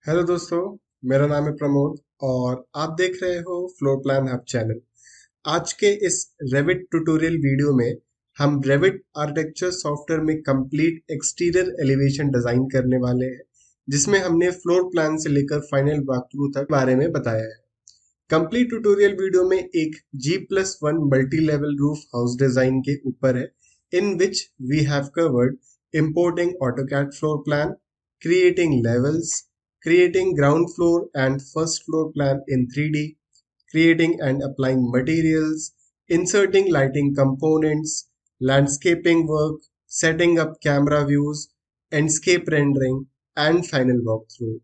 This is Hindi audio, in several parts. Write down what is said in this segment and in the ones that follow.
हेलो दोस्तों, मेरा नाम है प्रमोद और आप देख रहे हो फ्लोर प्लान हब चैनल। आज के इस रेविट ट्यूटोरियल वीडियो में हम रेविट आर्किटेक्चर सॉफ्टवेयर में कंप्लीट एक्सटीरियर एलिवेशन डिजाइन करने वाले हैं, जिसमें हमने फ्लोर प्लान से लेकर फाइनल वॉकथ्रू तक बारे में बताया है। कंप्लीट ट्यूटोरियल वीडियो में एक G+1 multi level roof house design के ऊपर है, in which we have covered importing AutoCAD floor plan, creating levels, creating ground floor and first floor plan in 3D, creating and applying materials, inserting lighting components, landscaping work, setting up camera views, landscape rendering, and final walkthrough.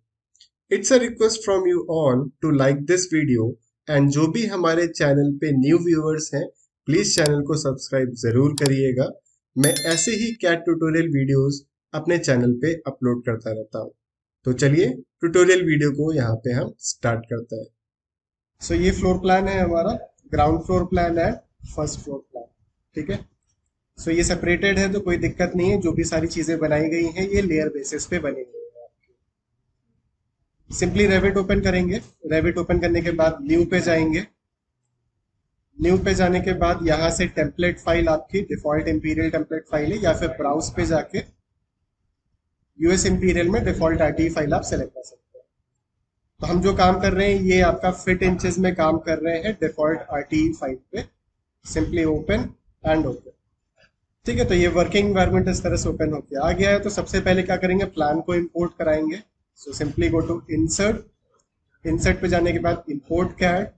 It's a request from you all to like this video and जो भी हमारे चैनल पे न्यू व्यूअर्स हैं, प्लीज चैनल को सब्सक्राइब जरूर करिएगा। मैं ऐसे ही कैट ट्यूटोरियल वीडियोस अपने चैनल पे अपलोड करता रहता हूँ। तो चलिए ट्यूटोरियल वीडियो को यहाँ पे हम स्टार्ट करते हैं। सो ये फ्लोर प्लान है हमारा, ग्राउंड फ्लोर प्लान है, फर्स्ट फ्लोर प्लान। ठीक है। सो ये सेपरेटेड है तो कोई दिक्कत नहीं है, जो भी सारी चीजें बनाई गई हैं ये लेयर बेसिस पे बनी हुई है। सिंपली रेविट ओपन करेंगे। रेविट ओपन करने के बाद न्यू पे जाएंगे। न्यू पे जाने के बाद यहाँ से टेम्पलेट फाइल, आपकी डिफॉल्ट इंपीरियल टेम्पलेट फाइल है, या फिर ब्राउज पे जाके यूएस इंपीरियल में डिफॉल्ट आरटी फाइल आप सेलेक्ट कर सकते हैं। तो हम जो काम कर रहे हैं ये आपका फिट इंचेस में काम कर रहे हैं डिफॉल्ट आरटी फाइल पे। Simply open and open. ठीक है, तो ये वर्किंग एनवायरनमेंट इस तरह से ओपन होकर आ गया है। तो सबसे पहले क्या करेंगे, प्लान को इंपोर्ट कराएंगे। So simply go to insert. Insert पे जाने के बाद इंपोर्ट कैट।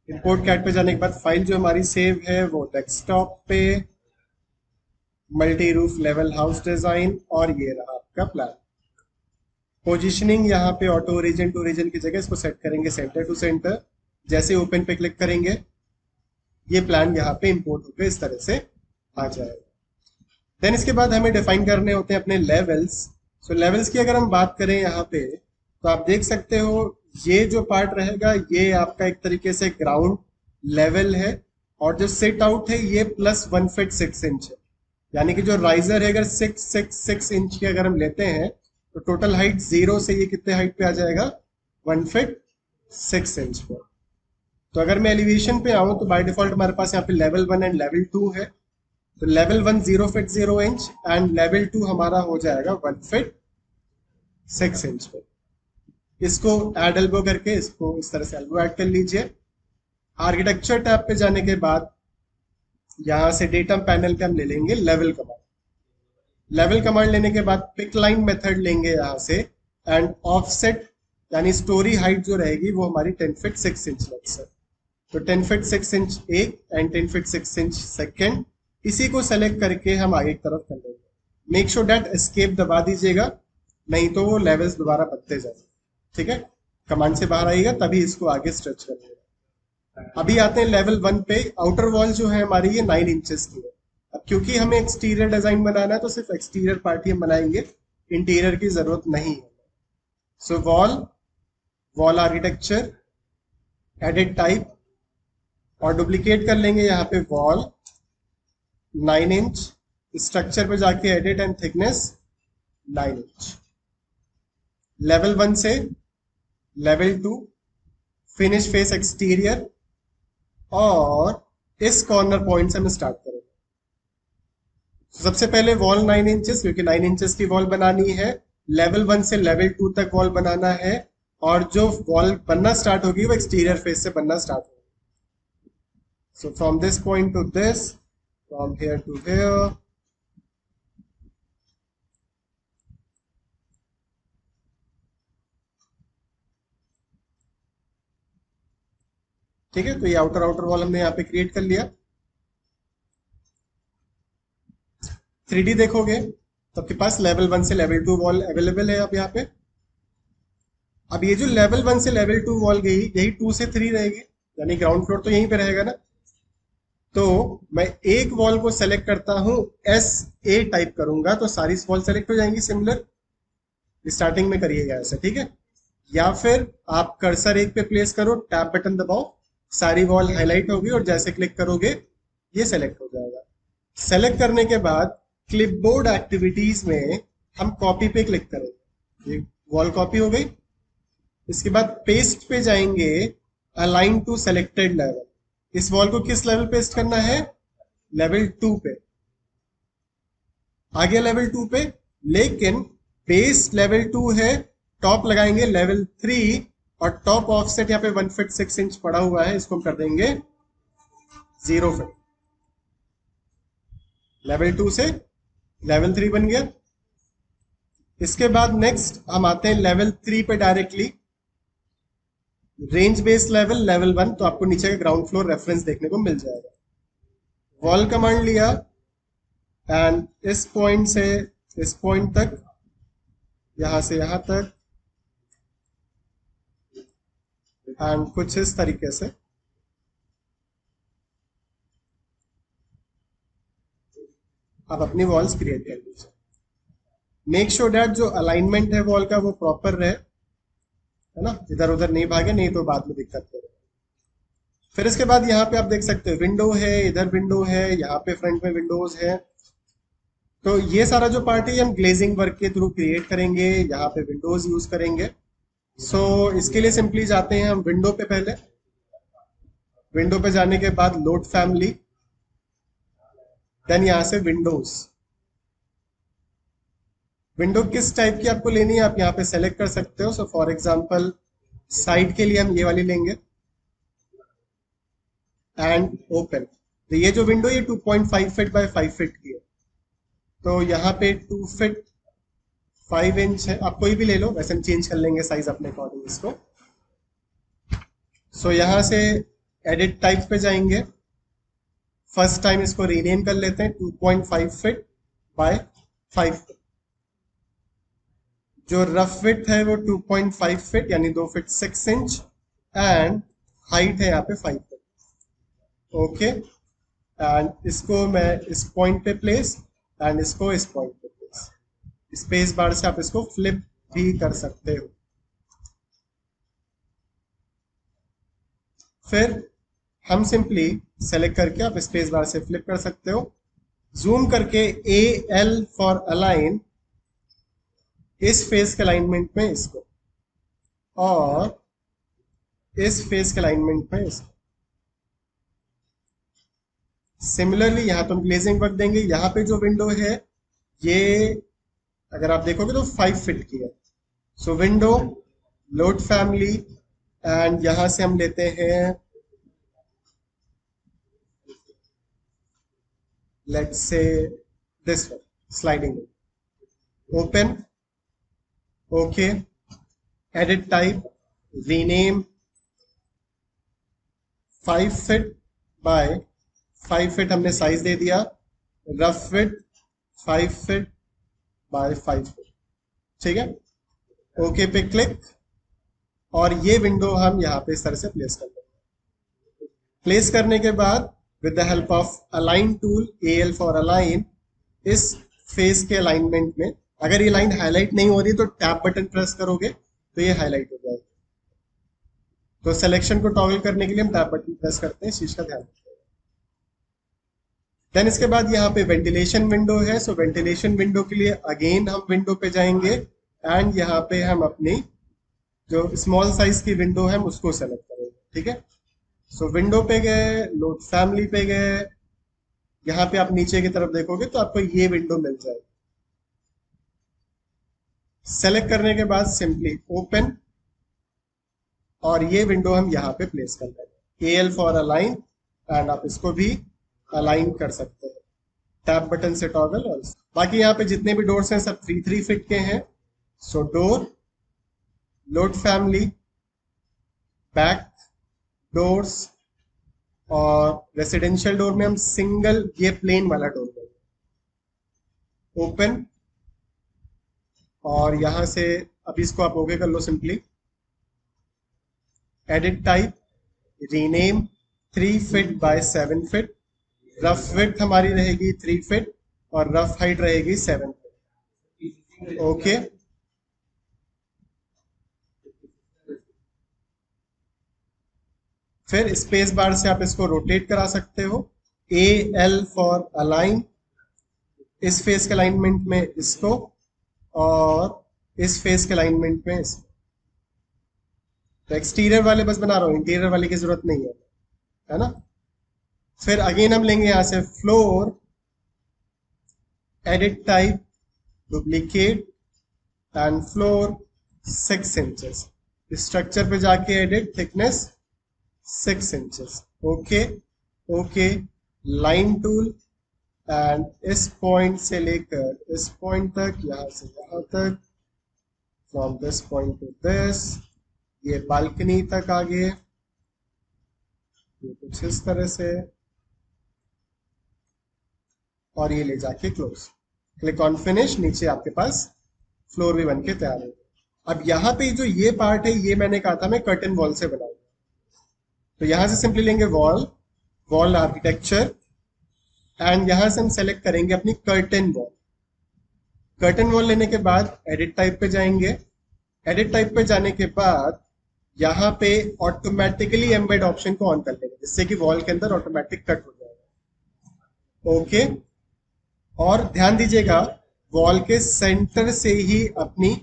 इंपोर्ट कैट पे जाने के बाद फाइल जो हमारी सेव है वो डेस्कटॉप पे multi roof level house design, और ये रहा आपका प्लान। पोजीशनिंग यहाँ पे ऑटो ओरिजिन टू ओरिजिन की जगह इसको सेट करेंगे सेंटर टू सेंटर। जैसे ओपन पे क्लिक करेंगे ये प्लान यहाँ पे इंपोर्ट होकर इस तरह से आ जाएगा। देन इसके बाद हमें डिफाइन करने होते हैं अपने लेवल्स। सो लेवल्स की अगर हम बात करें यहाँ पे तो आप देख सकते हो ये जो पार्ट रहेगा ये आपका एक तरीके से ग्राउंड लेवल है, और जो सेट आउट है ये +1 फीट 6 इंच है। यानी कि जो राइजर है अगर 6 इंच की अगर हम लेते हैं तो टोटल हाइट 0 से ये कितने हाइट पे आ जाएगा, 1 फीट 6 इंच पर। तो अगर मैं एलिवेशन पे आऊं तो बाय डिफॉल्ट हमारे पास यहाँ पे लेवल 1 एंड लेवल 2 है। तो level 1 0 feet 0 inch and level 2 हमारा हो जाएगा 1 फीट 6 इंच पे। इसको ऐड एल्बो करके इसको इस तरह से एल्बो ऐड कर लीजिए। आर्किटेक्चर टैब पे जाने के बाद यहां से डेटा पैनल पे हम ले लेंगे लेवल कमांड। लेवल कमांड लेने के बाद पिक लाइन मेथड लेंगे यहाँ से, एंड ऑफसेट यानी स्टोरी हाइट जो रहेगी वो हमारी 10 फीट 6 इंच लेट्स से। तो 10 फीट 6 इंच एक एंड 10 फीट 6 इंच सेकेंड, इसी को सेलेक्ट करके हम आगे की तरफ कर लेंगे। मेक श्योर दैट एस्केप दबा दीजिएगा, नहीं तो वो लेवल्स दोबारा बनते जाएंगे। ठीक है, कमांड से बाहर आइएगा तभी इसको आगे स्ट्रेच करिएगा। अभी आते हैं लेवल 1 पे। आउटर वॉल जो है हमारी ये 9 इंचेस की है। अब क्योंकि हमें एक्सटीरियर डिजाइन बनाना है तो सिर्फ एक्सटीरियर पार्ट ही हम बनाएंगे, इंटीरियर की जरूरत नहीं है। सो वॉल आर्किटेक्चर, एडिट टाइप, और डुप्लीकेट कर लेंगे यहाँ पे वॉल 9 इंच। स्ट्रक्चर पे जाके edit and thickness 9 inch. Level 1 से लेवल 2 फिनिश फेस एक्सटीरियर, और इस कॉर्नर पॉइंट से हम स्टार्ट करेंगे। सबसे पहले वॉल 9 इंचेस, क्योंकि 9 इंचेस की वॉल बनानी है। लेवल 1 से लेवल 2 तक वॉल बनाना है, और जो वॉल बनना स्टार्ट होगी वो एक्सटीरियर फेस से बनना स्टार्ट होगी। So from this point to this, from here to here, ठीक है। तो ये आउटर वॉल हमने यहाँ पे क्रिएट कर लिया। 3D देखोगे तो आपके पास लेवल 1 से लेवल 2 वॉल अवेलेबल है अब यहाँ पे। अब ये जो लेवल 1 से लेवल 2 वॉल गई यही 2 से 3 रहेगी, यानी ग्राउंड फ्लोर तो यहीं पे रहेगा ना। तो मैं एक वॉल को सेलेक्ट करता हूं, SA टाइप करूंगा तो सारी वॉल सेलेक्ट हो जाएंगी सिमिलर। स्टार्टिंग में करिएगा ऐसे, ठीक है। या फिर आप कर्सर एक पे प्लेस करो, टैब बटन दबाओ, सारी वॉल हाईलाइट होगी और जैसे क्लिक करोगे ये सेलेक्ट हो जाएगा। सेलेक्ट करने के बाद क्लिपबोर्ड एक्टिविटीज में हम कॉपी पे क्लिक करेंगे। ये वॉल कॉपी हो गई। इसके बाद पेस्ट पे जाएंगे, अलाइन टू सेलेक्टेड लेवल। इस वॉल को किस लेवल पेस्ट करना है? लेवल 2 पे। आ गया लेवल 2 पे, लेकिन बेस लेवल 2 है, टॉप लगाएंगे लेवल 3, और टॉप ऑफसेट यहाँ पे 1 फीट 6 इंच पड़ा हुआ है, इसको हम कर देंगे 0 फीट। लेवल 2 से लेवल 3 बन गया। इसके बाद नेक्स्ट हम आते हैं लेवल 3 पे directly, range base level level 1, तो आपको नीचे का ग्राउंड फ्लोर रेफरेंस देखने को मिल जाएगा। वॉल कमांड लिया एंड इस पॉइंट से इस पॉइंट तक, यहां से यहां तक, एंड कुछ इस तरीके से आप अपनी वॉल्स क्रिएट कर लीजिए। मेक श्योर दैट जो अलाइनमेंट है वॉल का वो प्रॉपर रहे, है ना, इधर उधर नहीं भागे, नहीं तो बाद में दिक्कत करे। फिर इसके बाद यहाँ पे आप देख सकते हो विंडो है, इधर विंडो है, यहाँ पे फ्रंट में विंडोज है। तो ये सारा जो पार्ट है हम ग्लेजिंग वर्क के थ्रू क्रिएट करेंगे, यहाँ पे विंडोज यूज करेंगे। सो इसके लिए सिंपली जाते हैं हम विंडो पे। पहले विंडो पे जाने के बाद लोड फैमिली, देन यहां से विंडोज। विंडो किस टाइप की आपको लेनी है आप यहाँ पे सेलेक्ट कर सकते हो। सो फॉर एग्जांपल साइड के लिए हम ये वाली लेंगे एंड ओपन। तो ये जो विंडो ये 2.5 फीट बाय 5 फीट की है, तो यहाँ पे 2 फीट 5 इंच है, आप कोई भी ले लो, वैसे हम चेंज कर लेंगे साइज अपने अकॉर्डिंग इसको। सो यहाँ से एडिट टाइप पे जाएंगे, फर्स्ट टाइम इसको रीनेम कर लेते हैं 2.5 फीट बाय 5 फीट। जो रफ विड्थ है वो 2.5 फीट यानी 2 फीट 6 इंच, एंड हाइट है यहाँ पे 5 फीट। ओके, एंड इसको मैं इस पॉइंट पे प्लेस, एंड इसको इस पॉइंट पे प्लेस। स्पेस बार से आप इसको फ्लिप भी कर सकते हो। फिर हम सिंपली सेलेक्ट करके आप स्पेस बार से फ्लिप कर सकते हो। जूम करके AL फॉर अलाइन, इस फेस के अलाइनमेंट में इसको, और इस फेस के अलाइनमेंट में इसको। सिमिलरली यहां तो हम ग्लेजिंग वर्क देंगे। यहाँ पे जो विंडो है ये अगर आप देखोगे तो 5 फीट की है। सो विंडो, लोड फैमिली, एंड यहां से हम लेते हैं, let's say this one, sliding open. Okay, edit type, rename 5 feet by 5 feet हमने साइज दे दिया, rough fit 5 feet by 5 feet. ठीक है, ओके पे क्लिक, और ये विंडो हम यहाँ पे इस तरह से प्लेस कर देंगे। प्लेस करने के बाद with the help of align tool, AL for align, इस फेस के अलाइनमेंट में अगर ये लाइन हाईलाइट नहीं हो रही तो टैब बटन प्रेस करोगे तो ये हाईलाइट हो जाएगी। तो सिलेक्शन को टॉगल करने के लिए हम टैब बटन प्रेस करते हैं, इस चीज का ध्यान रखिए। देन इसके बाद यहाँ पे वेंटिलेशन विंडो है। सो वेंटिलेशन विंडो के लिए अगेन हम विंडो पे जाएंगे, एंड यहाँ पे हम अपनी जो स्मॉल साइज की विंडो है उसको सेलेक्ट करेंगे। ठीक है, सो विंडो पे गए, लोड फैमिली पे गए, यहाँ पे आप नीचे की तरफ देखोगे तो आपको ये विंडो मिल जाएगी। सेलेक्ट करने के बाद सिंपली ओपन, और ये विंडो हम यहाँ पे प्लेस कर देंगे। AL फॉर अलाइन, एंड आप इसको भी अलाइन कर सकते हैं टैब बटन से टॉगल। और बाकी यहाँ पे जितने भी डोर्स हैं सब 3 फीट के हैं। So door, load family, back doors, और रेसिडेंशियल डोर में हम सिंगल ये प्लेन वाला डोर देंगे। ओपन, और यहां से अभी इसको आप ओके कर लो simply. Edit type, rename 3 feet by 7 feet, rough width हमारी रहेगी 3 फीट और रफ हाइट रहेगी 7 फीट। ओके, फिर स्पेस बार से आप इसको रोटेट करा सकते हो। AL फॉर अलाइन, इस फेस के अलाइनमेंट में इसको, और इस फेस के अलाइनमेंट में इसको। तो एक्सटीरियर वाले बस बना रहा हूँ, इंटीरियर वाले की जरूरत नहीं है ना। फिर अगेन हम लेंगे यहां से floor, edit type, duplicate and floor 6 inches. Structure पे जाके edit thickness 6 inches. Okay okay, line tool and इस पॉइंट से लेकर इस पॉइंट तक, यहां से यहां तक, from this point to this, ये बालकनी तक आगे, ये कुछ इस तरह से, और ये ले जाके क्लोज। क्लिक ऑन फिनिश, नीचे आपके पास फ्लोर भी बन के तैयार हो गया। अब यहाँ पे जो ये पार्ट है, ये मैंने कहा था मैं कर्टन वॉल से बनाऊंगा, तो यहां से सिंपली लेंगे वॉल, वॉल आर्किटेक्चर, एंड यहां से हम सेलेक्ट करेंगे अपनी कर्टन वॉल। कर्टन वॉल लेने के बाद एडिट टाइप पे जाएंगे। एडिट टाइप पे जाने के बाद यहाँ पे ऑटोमेटिकली एम्बेड ऑप्शन को ऑन कर लेंगे, जिससे कि वॉल के अंदर ऑटोमेटिक कट हो जाएगा। ओके, और ध्यान दीजिएगा वॉल के सेंटर से ही अपनी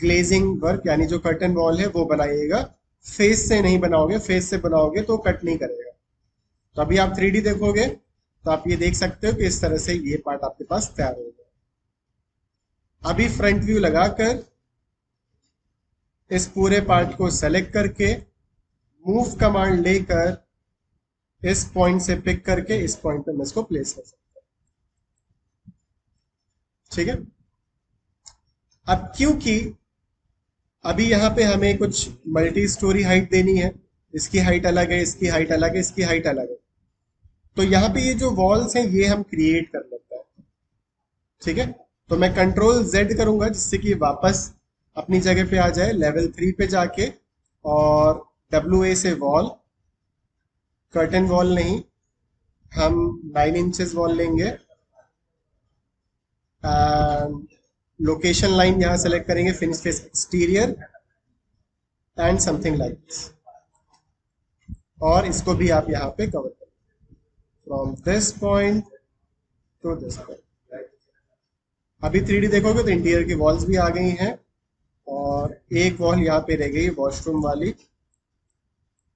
ग्लेजिंग वर्क यानी जो कर्टन वॉल है वो बनाइएगा, फेस से नहीं बनाओगे, फेस से बनाओगे तो कट नहीं करेगा। तो अभी आप 3D देखोगे तो आप ये देख सकते हो कि इस तरह से ये पार्ट आपके पास तैयार हो गया। अभी फ्रंट व्यू लगाकर इस पूरे पार्ट को सेलेक्ट करके मूव कमांड लेकर इस पॉइंट से पिक करके इस पॉइंट पे मैं इसको प्लेस कर सकता हूं। ठीक है, अब क्योंकि अभी यहाँ पे हमें कुछ मल्टी स्टोरी हाइट देनी है, इसकी हाइट अलग है, इसकी हाइट अलग है, इसकी हाइट अलग है, तो यहाँ पे ये जो वॉल्स हैं ये हम क्रिएट कर लेते हैं। ठीक है, तो मैं कंट्रोल Z करूंगा जिससे कि वापस अपनी जगह पे आ जाए, लेवल 3 पे जाके, और WA से वॉल, कर्टन वॉल नहीं, हम 9 इंचेस वॉल लेंगे, लोकेशन लाइन यहां सेलेक्ट करेंगे, finish face exterior and something like this, और इसको भी आप यहाँ पे कवर करें from this point to this point. अभी 3D देखोगे तो इंटीरियर की वॉल्स भी आ गई हैं, और एक वॉल यहाँ पे रह गई वॉशरूम वाली।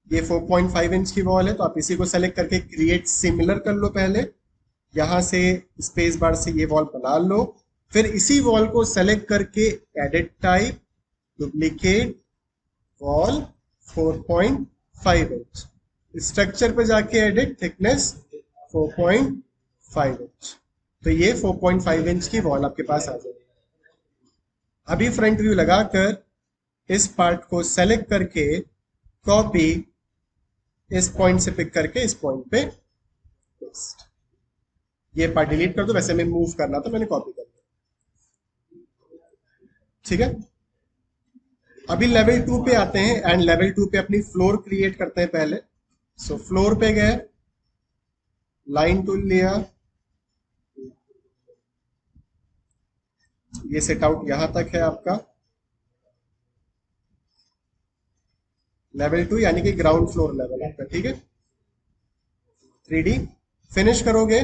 ये 4.5 इंच की वॉल है, तो आप इसी को सेलेक्ट करके क्रिएट सिमिलर कर लो पहले, यहां से स्पेस बार से ये वॉल बना लो, फिर इसी वॉल को सेलेक्ट करके edit type, duplicate wall 4.5 inch, structure पे जाके एडिट थिकनेस 4.5 इंच, तो ये 4.5 इंच की वॉल आपके पास आ जाएगी। अभी फ्रंट व्यू लगाकर इस पार्ट को सेलेक्ट करके कॉपी, इस पॉइंट से पिक करके इस पॉइंट पे पेस्ट। ये पार्ट डिलीट कर दो, वैसे में मूव करना था, मैंने कॉपी कर दिया। ठीक है, अभी लेवल 2 पे आते हैं एंड लेवल 2 पे अपनी फ्लोर क्रिएट करते हैं पहले। सो फ्लोर पे गए, लाइन टूल लिया, ये सेट आउट यहां तक है आपका लेवल 2 यानी कि ग्राउंड फ्लोर लेवल आपका। ठीक है, 3D फिनिश करोगे,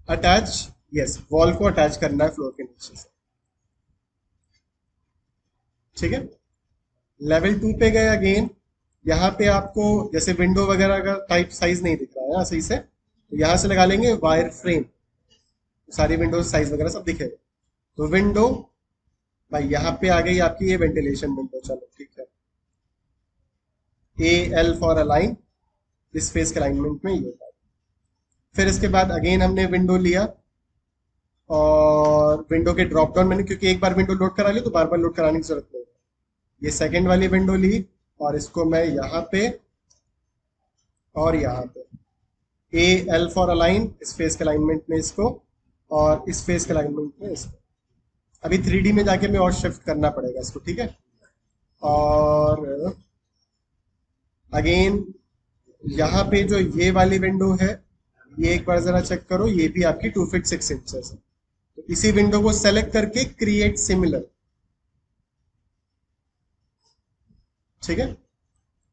अटैच, यस, वॉल को अटैच करना है फ्लोर के नीचे से। ठीक है, लेवल 2 पे गए अगेन, यहाँ पे आपको जैसे विंडो वगैरह का टाइप साइज नहीं दिख रहा है ना सही से, तो यहाँ से लगा लेंगे वायर फ्रेम, सारी विंडोज साइज वगैरह सब दिखेगा। तो विंडो भाई यहाँ पे आ गई आपकी ये वेंटिलेशन विंडो, चलो ठीक है, AL फॉर अलाइन, इस फेस के अलाइनमेंट में ये था। फिर इसके बाद अगेन हमने विंडो लिया, और विंडो के ड्रॉप डाउन मैंने, क्योंकि एक बार विंडो लोड करा ली तो बार बार लोड कराने की जरूरत नहीं, ये सेकंड वाली विंडो ली, और इसको मैं यहाँ पे और यहाँ पे AL फॉर अलाइन, इस फेस के अलाइनमेंट में इसको, और इस फेस के अलाइनमेंट में इसको। अभी 3D में जाके मैं और शिफ्ट करना पड़ेगा इसको। ठीक है, और अगेन यहाँ पे जो ये वाली विंडो है, ये एक बार जरा चेक करो, ये भी आपकी 2 फीट 6 इंचेस है, तो इसी विंडो को सेलेक्ट करके क्रिएट सिमिलर। ठीक है,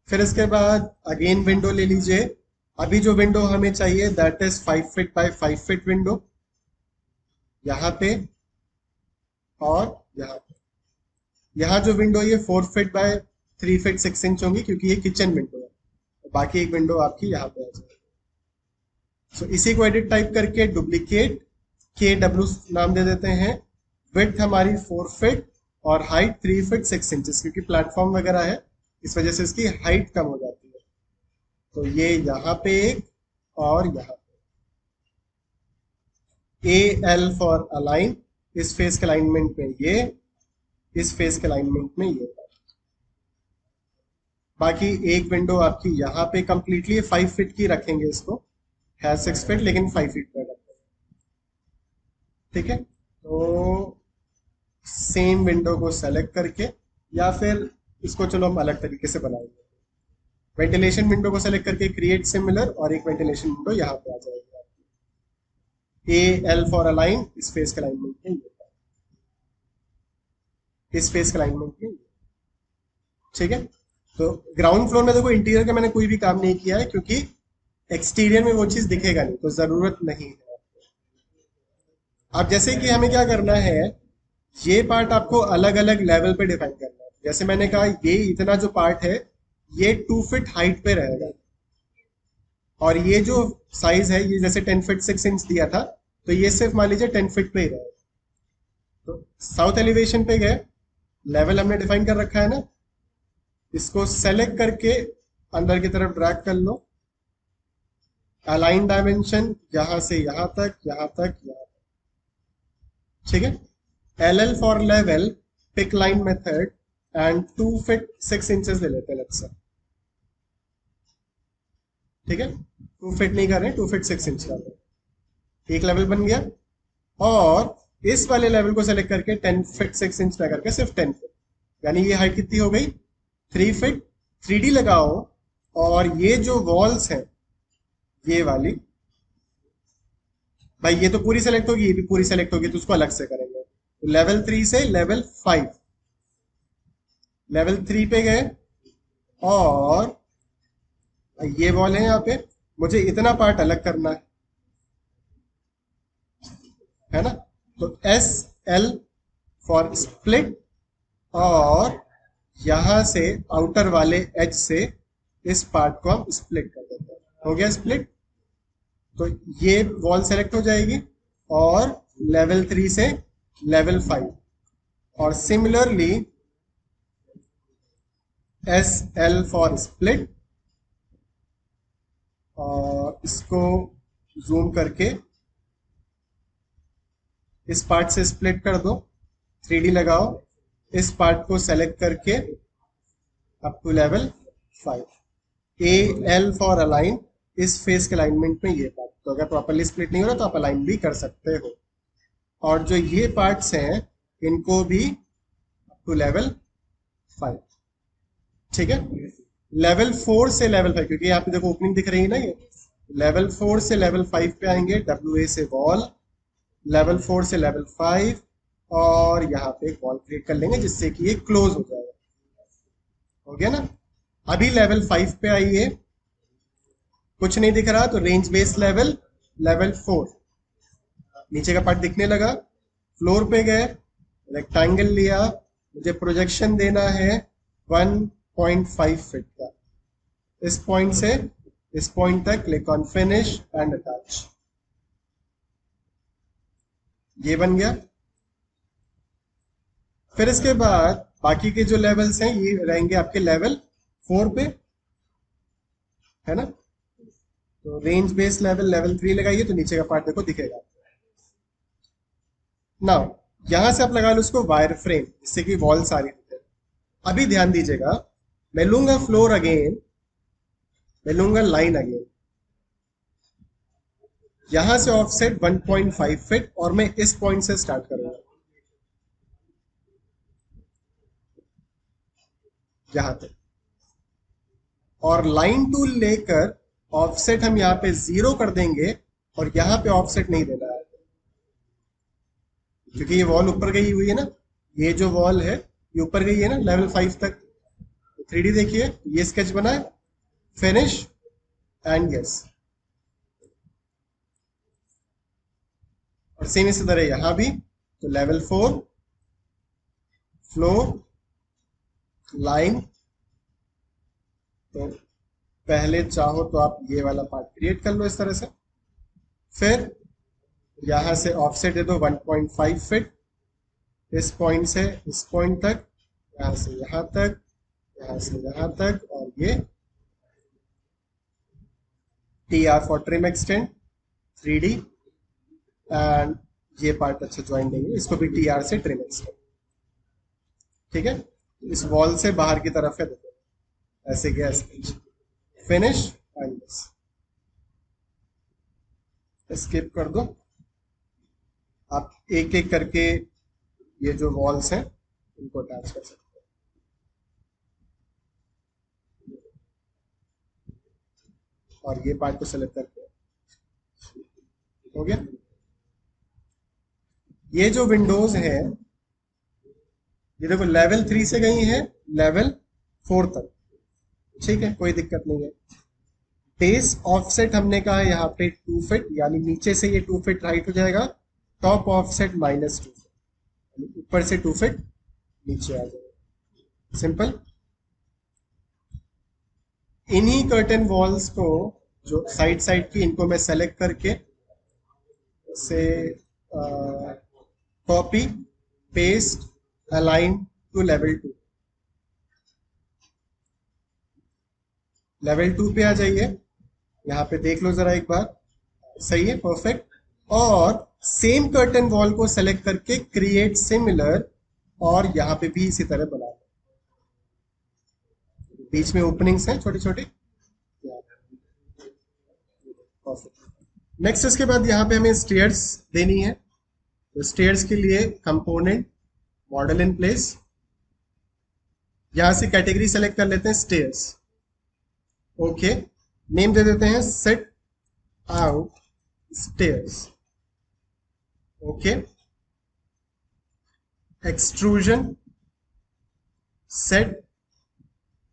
फिर इसके बाद अगेन विंडो ले लीजिए। अभी जो विंडो हमें चाहिए that is 5 feet by 5 feet window, यहाँ पे और यहाँ पे। यहाँ जो विंडो ये 4 फीट बाय 3 फीट 6 इंच होंगी क्योंकि ये किचन विंडो है, बाकी एक विंडो आपकी यहाँ पे आ जाएगी। सो इसी को एडिट टाइप करके डुप्लीकेट के डब्ल्यू नाम दे देते हैं, विड्थ हमारी 4 फीट और हाइट 3 फीट 6 इंचेस, क्योंकि प्लेटफॉर्म वगैरह है इस वजह से इसकी हाइट कम हो जाती है। तो ये यहाँ पे एक और यहाँ पे ए एल फॉर अलाइन, इस फेस के अलाइनमेंट में ये, इस फेस के अलाइनमेंट में ये। बाकी एक विंडो आपकी यहाँ पे कंप्लीटली 5 फीट की रखेंगे, इसको है 6 फीट लेकिन 5 फीट पर रखेंगे। ठीक है, तो सेम विंडो को सेलेक्ट करके, या फिर इसको चलो हम अलग तरीके से बनाएंगे। वेंटिलेशन विंडो को सेलेक्ट करके क्रिएट सिमिलर, और एक वेंटिलेशन विंडो यहाँ पे आ जाएगी आपकी। ए एल फॉर अलाइन, इस फेस के अलाइनमेंट में ये, इस फेस के अलाइनमेंट में। ठीक है, तो ग्राउंड फ्लोर में देखो इंटीरियर का मैंने कोई भी काम नहीं किया है, क्योंकि एक्सटीरियर में वो चीज दिखेगा नहीं, तो जरूरत नहीं है। अब जैसे कि हमें क्या करना है, ये पार्ट आपको अलग अलग लेवल पे डिफाइन करना है। जैसे मैंने कहा ये इतना जो पार्ट है ये 2 फीट हाइट पे रहेगा, और ये जो साइज है ये जैसे 10 फीट 6 इंच दिया था, तो ये सिर्फ मान लीजिए 10 फीट पे ही रहेगा। तो साउथ एलिवेशन पे गए, लेवल हमने डिफाइन कर रखा है ना, इसको सेलेक्ट करके अंदर की तरफ ड्रैग कर लो, अलाइन डायमेंशन यहां से यहां तक, यहां तक, यहां तक। ठीक है, LL for level, pick line method, and 2 feet 6 inches ले लेते हैं लेट्स से। ठीक है, 2 फीट नहीं कर रहे, 2 फीट 6 इंच कर रहे हैं। एक लेवल बन गया, और इस वाले लेवल को सेलेक्ट करके 10 फीट 6 इंच ना करके सिर्फ 10 फीट, यानी ये हाइट कितनी हो गई 3 फीट। 3D लगाओ, और ये जो वॉल्स हैं ये वाली, भाई ये तो पूरी सेलेक्ट होगी, ये भी पूरी सेलेक्ट होगी, तो उसको अलग से करेंगे। तो लेवल 3 से लेवल 5, लेवल 3 पे गए, और ये वॉल है यहाँ पे, मुझे इतना पार्ट अलग करना है ना। तो SL फॉर स्प्लिट, और यहां से आउटर वाले एज से इस पार्ट को हम स्प्लिट कर देते हैं। हो गया स्प्लिट, तो ये वॉल सेलेक्ट हो जाएगी, और लेवल 3 से लेवल 5, और सिमिलरली SL फॉर स्प्लिट, और इसको जूम करके इस पार्ट से स्प्लिट कर दो, 3D लगाओ, इस पार्ट को सेलेक्ट करके up to level 5। AL for align, इस फेस के अलाइनमेंट में ये पार्ट, तो अगर प्रॉपरली स्प्लिट नहीं हो रहा तो आप अलाइन भी कर सकते हो। और जो ये पार्ट्स हैं इनको भी अप टू लेवल 5। ठीक है, लेवल 4 से लेवल 5, क्योंकि यहाँ पे देखो ओपनिंग दिख रही है ना, ये लेवल 4 से लेवल 5 पे आएंगे, WA से वॉल, लेवल 4 से लेवल 5, और यहाँ पे एक वॉल क्रिएट कर लेंगे जिससे कि ये क्लोज हो जाएगा। हो गया ना। अभी लेवल 5 पे आइए, कुछ नहीं दिख रहा, तो रेंज बेस लेवल, लेवल 4, नीचे का पार्ट दिखने लगा। फ्लोर पे गए, रेक्टेंगल लिया, मुझे प्रोजेक्शन देना है 1.5 फीट का, इस पॉइंट से इस पॉइंट तक, click on finish and attach. ये बन गया। फिर इसके बाद बाकी के जो लेवल्स हैं ये रहेंगे आपके लेवल 4 पे, है ना। तो रेंज बेस लेवल, लेवल 3 लगाइए, तो नीचे का पार्ट देखो दिखेगा। नाउ यहां से आप लगा लो उसको वायर फ्रेम, जिससे कि वॉल सारी दिखे। अभी ध्यान दीजिएगा, मैं लूंगा फ्लोर अगेन, मैं लूंगा लाइन अगेन, यहां से ऑफसेट 1.5 फीट, और मैं इस पॉइंट से स्टार्ट करूंगा यहां तक, और लाइन टूल लेकर ऑफसेट हम यहाँ पे 0 कर देंगे, और यहाँ पे ऑफसेट नहीं देना है, क्योंकि ये वॉल ऊपर गई हुई है ना, ये जो वॉल है ये ऊपर गई है ना लेवल 5 तक। तो 3D देखिए, ये स्केच बना है, फिनिश एंड यस। और सेम इसी तरह यहां भी, तो लेवल 4, फ्लोर, लाइन, तो पहले चाहो तो आप ये वाला पार्ट क्रिएट कर लो इस तरह से, फिर यहां से ऑफसेट दे दो 1.5 फीट, इस पॉइंट से इस पॉइंट तक, यहां से यहां तक, यहां से यहां तक, और ये TR for trim extend 3D, and ये पार्ट अच्छा ज्वाइन देंगे, इसको भी TR से ट्रिम एक्सटेंड। ठीक है, इस वॉल से बाहर की तरफ है, देखो ऐसे गया स्केच, फिनिश एंड बस स्किप कर दो। आप एक एक करके ये जो वॉल्स हैं इनको अटैच कर सकते हैं। और ये पार्ट को सेलेक्ट करके हो गया। ये जो विंडोज है ये देखो लेवल 3 से गई है लेवल 4 तक, ठीक है, कोई दिक्कत नहीं है। बेस ऑफसेट हमने कहा है यहाँ पे 2 फीट, यानी नीचे से ये 2 फीट राइट हो जाएगा, टॉप ऑफसेट -2 फीट, ऊपर से 2 फीट नीचे आ जाएगा, सिंपल। इन्हीं कर्टन वॉल्स को जो साइड साइड की, इनको मैं सेलेक्ट करके से copy paste align to level 2, level 2 पे आ जाइए, यहाँ पे देख लो जरा एक बार, सही है, परफेक्ट। और सेम कर्टन वॉल को सेलेक्ट करके क्रिएट सिमिलर, और यहाँ पे भी इसी तरह बना लो, बीच में ओपनिंग्स हैं छोटी छोटी, परफेक्ट। नेक्स्ट इसके बाद यहाँ पे हमें स्टेयर्स देनी है, तो स्टेयर्स के लिए कंपोनेंट मॉडल इन प्लेस, यहां से कैटेगरी सेलेक्ट कर लेते हैं स्टेयर्स, ओके, नेम दे देते हैं set out stairs, okay, extrusion set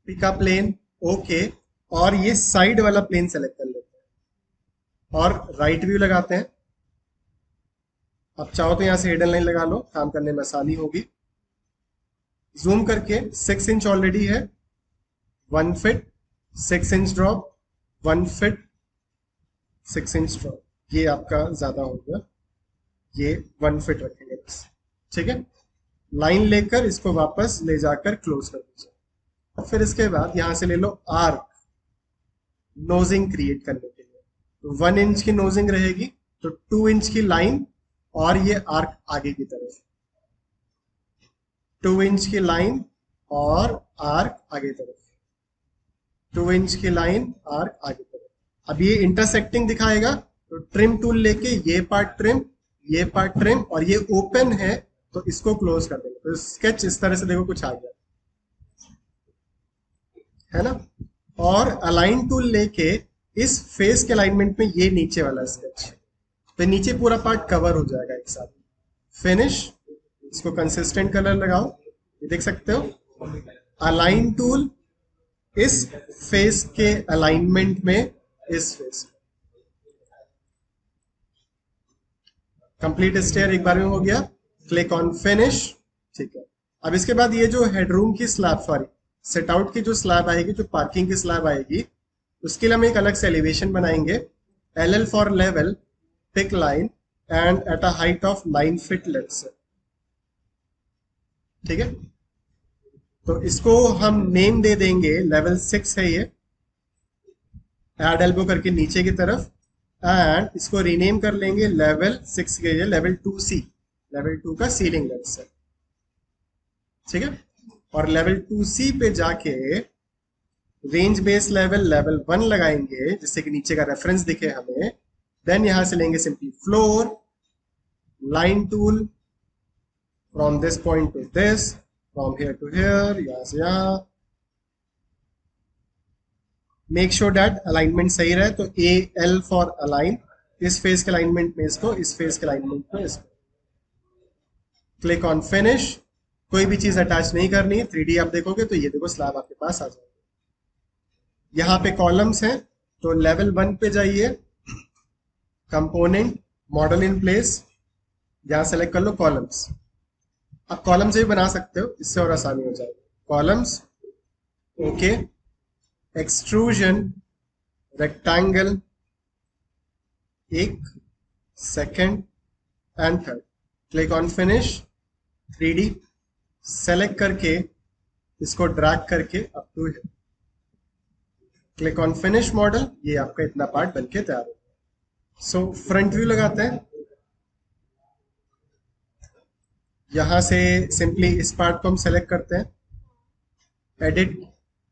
pick a plane, okay, और ये साइड वाला प्लेन सेलेक्ट कर लेते हैं और राइट व्यू लगाते हैं। अब चाहो तो यहां से हिडन लाइन लगा लो, काम करने में आसानी होगी। जूम करके 6 इंच ऑलरेडी है, 1 feet 6 inch drop, 1 feet 6 inch drop, ये आपका ज्यादा होगा, ये 1 फीट रखेंगे बस, ठीक है। लाइन लेकर इसको वापस ले जाकर क्लोज कर दीजिए। फिर इसके बाद यहां से ले लो आर्क, नोजिंग क्रिएट करने के लिए, तो 1 इंच की नोजिंग रहेगी, तो 2 इंच की लाइन और ये आर्क आगे की तरफ, 2 इंच की लाइन और आर्क आगे तरफ, 2 इंच की लाइन आर्क आगे तरफ। अब ये इंटरसेक्टिंग दिखाएगा, तो ट्रिम टूल लेके ये पार्ट ट्रिम, ये पार्ट ट्रिम, और ये ओपन है तो इसको क्लोज कर देंगे, तो स्केच इस तरह से देखो कुछ आ गया है ना। और अलाइन टूल लेके इस फेस के अलाइनमेंट में ये नीचे वाला स्केच, तो नीचे पूरा पार्ट कवर हो जाएगा एक साथ। फिनिश, इसको कंसिस्टेंट कलर लगाओ, ये देख सकते हो, अलाइन टूल इस फेस के अलाइनमेंट में, इस फेस कंप्लीट स्टेयर एक बार में हो गया, क्लिक ऑन फिनिश, ठीक है। अब इसके बाद ये जो हेडरूम की स्लैब, सॉरी सेट आउट की जो स्लैब आएगी, जो पार्किंग की स्लैब आएगी, उसके लिए हम एक अलग से एलिवेशन बनाएंगे, LL for level, pick line and at a height of 9 feet let's say, ठीक है। तो इसको हम नेम दे देंगे, लेवल 6 है ये, एड एल्बो करके नीचे की तरफ, एंड इसको रीनेम कर लेंगे लेवल 6 के लिए लेवल 2C, लेवल 2 का सीलिंग लेट्स है, ठीक है। और लेवल 2C पे जाके रेंज बेस लेवल लेवल 1 लगाएंगे, जिससे कि नीचे का रेफरेंस दिखे हमें। देन यहां से लेंगे simply floor, line tool, from this point to this, from here to here, यहां से यहां, मेक श्योर दैट अलाइनमेंट सही रहे, तो AL फॉर अलाइन, इस फेस के अलाइनमेंट में इसको, इस फेस के अलाइनमेंट में इसको, क्लिक ऑन फिनिश। कोई भी चीज अटैच नहीं करनी है, 3D आप देखोगे तो ये देखो स्लैब आपके पास आ जाएगा। यहाँ पे कॉलम्स हैं, तो लेवल 1 पे जाइए, कंपोनेंट मॉडल इन प्लेस, यहां सेलेक्ट कर लो कॉलम्स। आप कॉलम से भी बना सकते हो, इससे और आसानी हो जाएगी। कॉलम्स, ओके, एक्सट्रूजन रेक्टेंगल, एक, second and third. Click on finish, 3D select करके इसको ड्रैग करके up to here, click on finish model. ये आपका इतना पार्ट बनके तैयार हो। सो फ्रंट व्यू लगाते हैं। यहां से सिंपली इस पार्ट को हम सेलेक्ट करते हैं, एडिट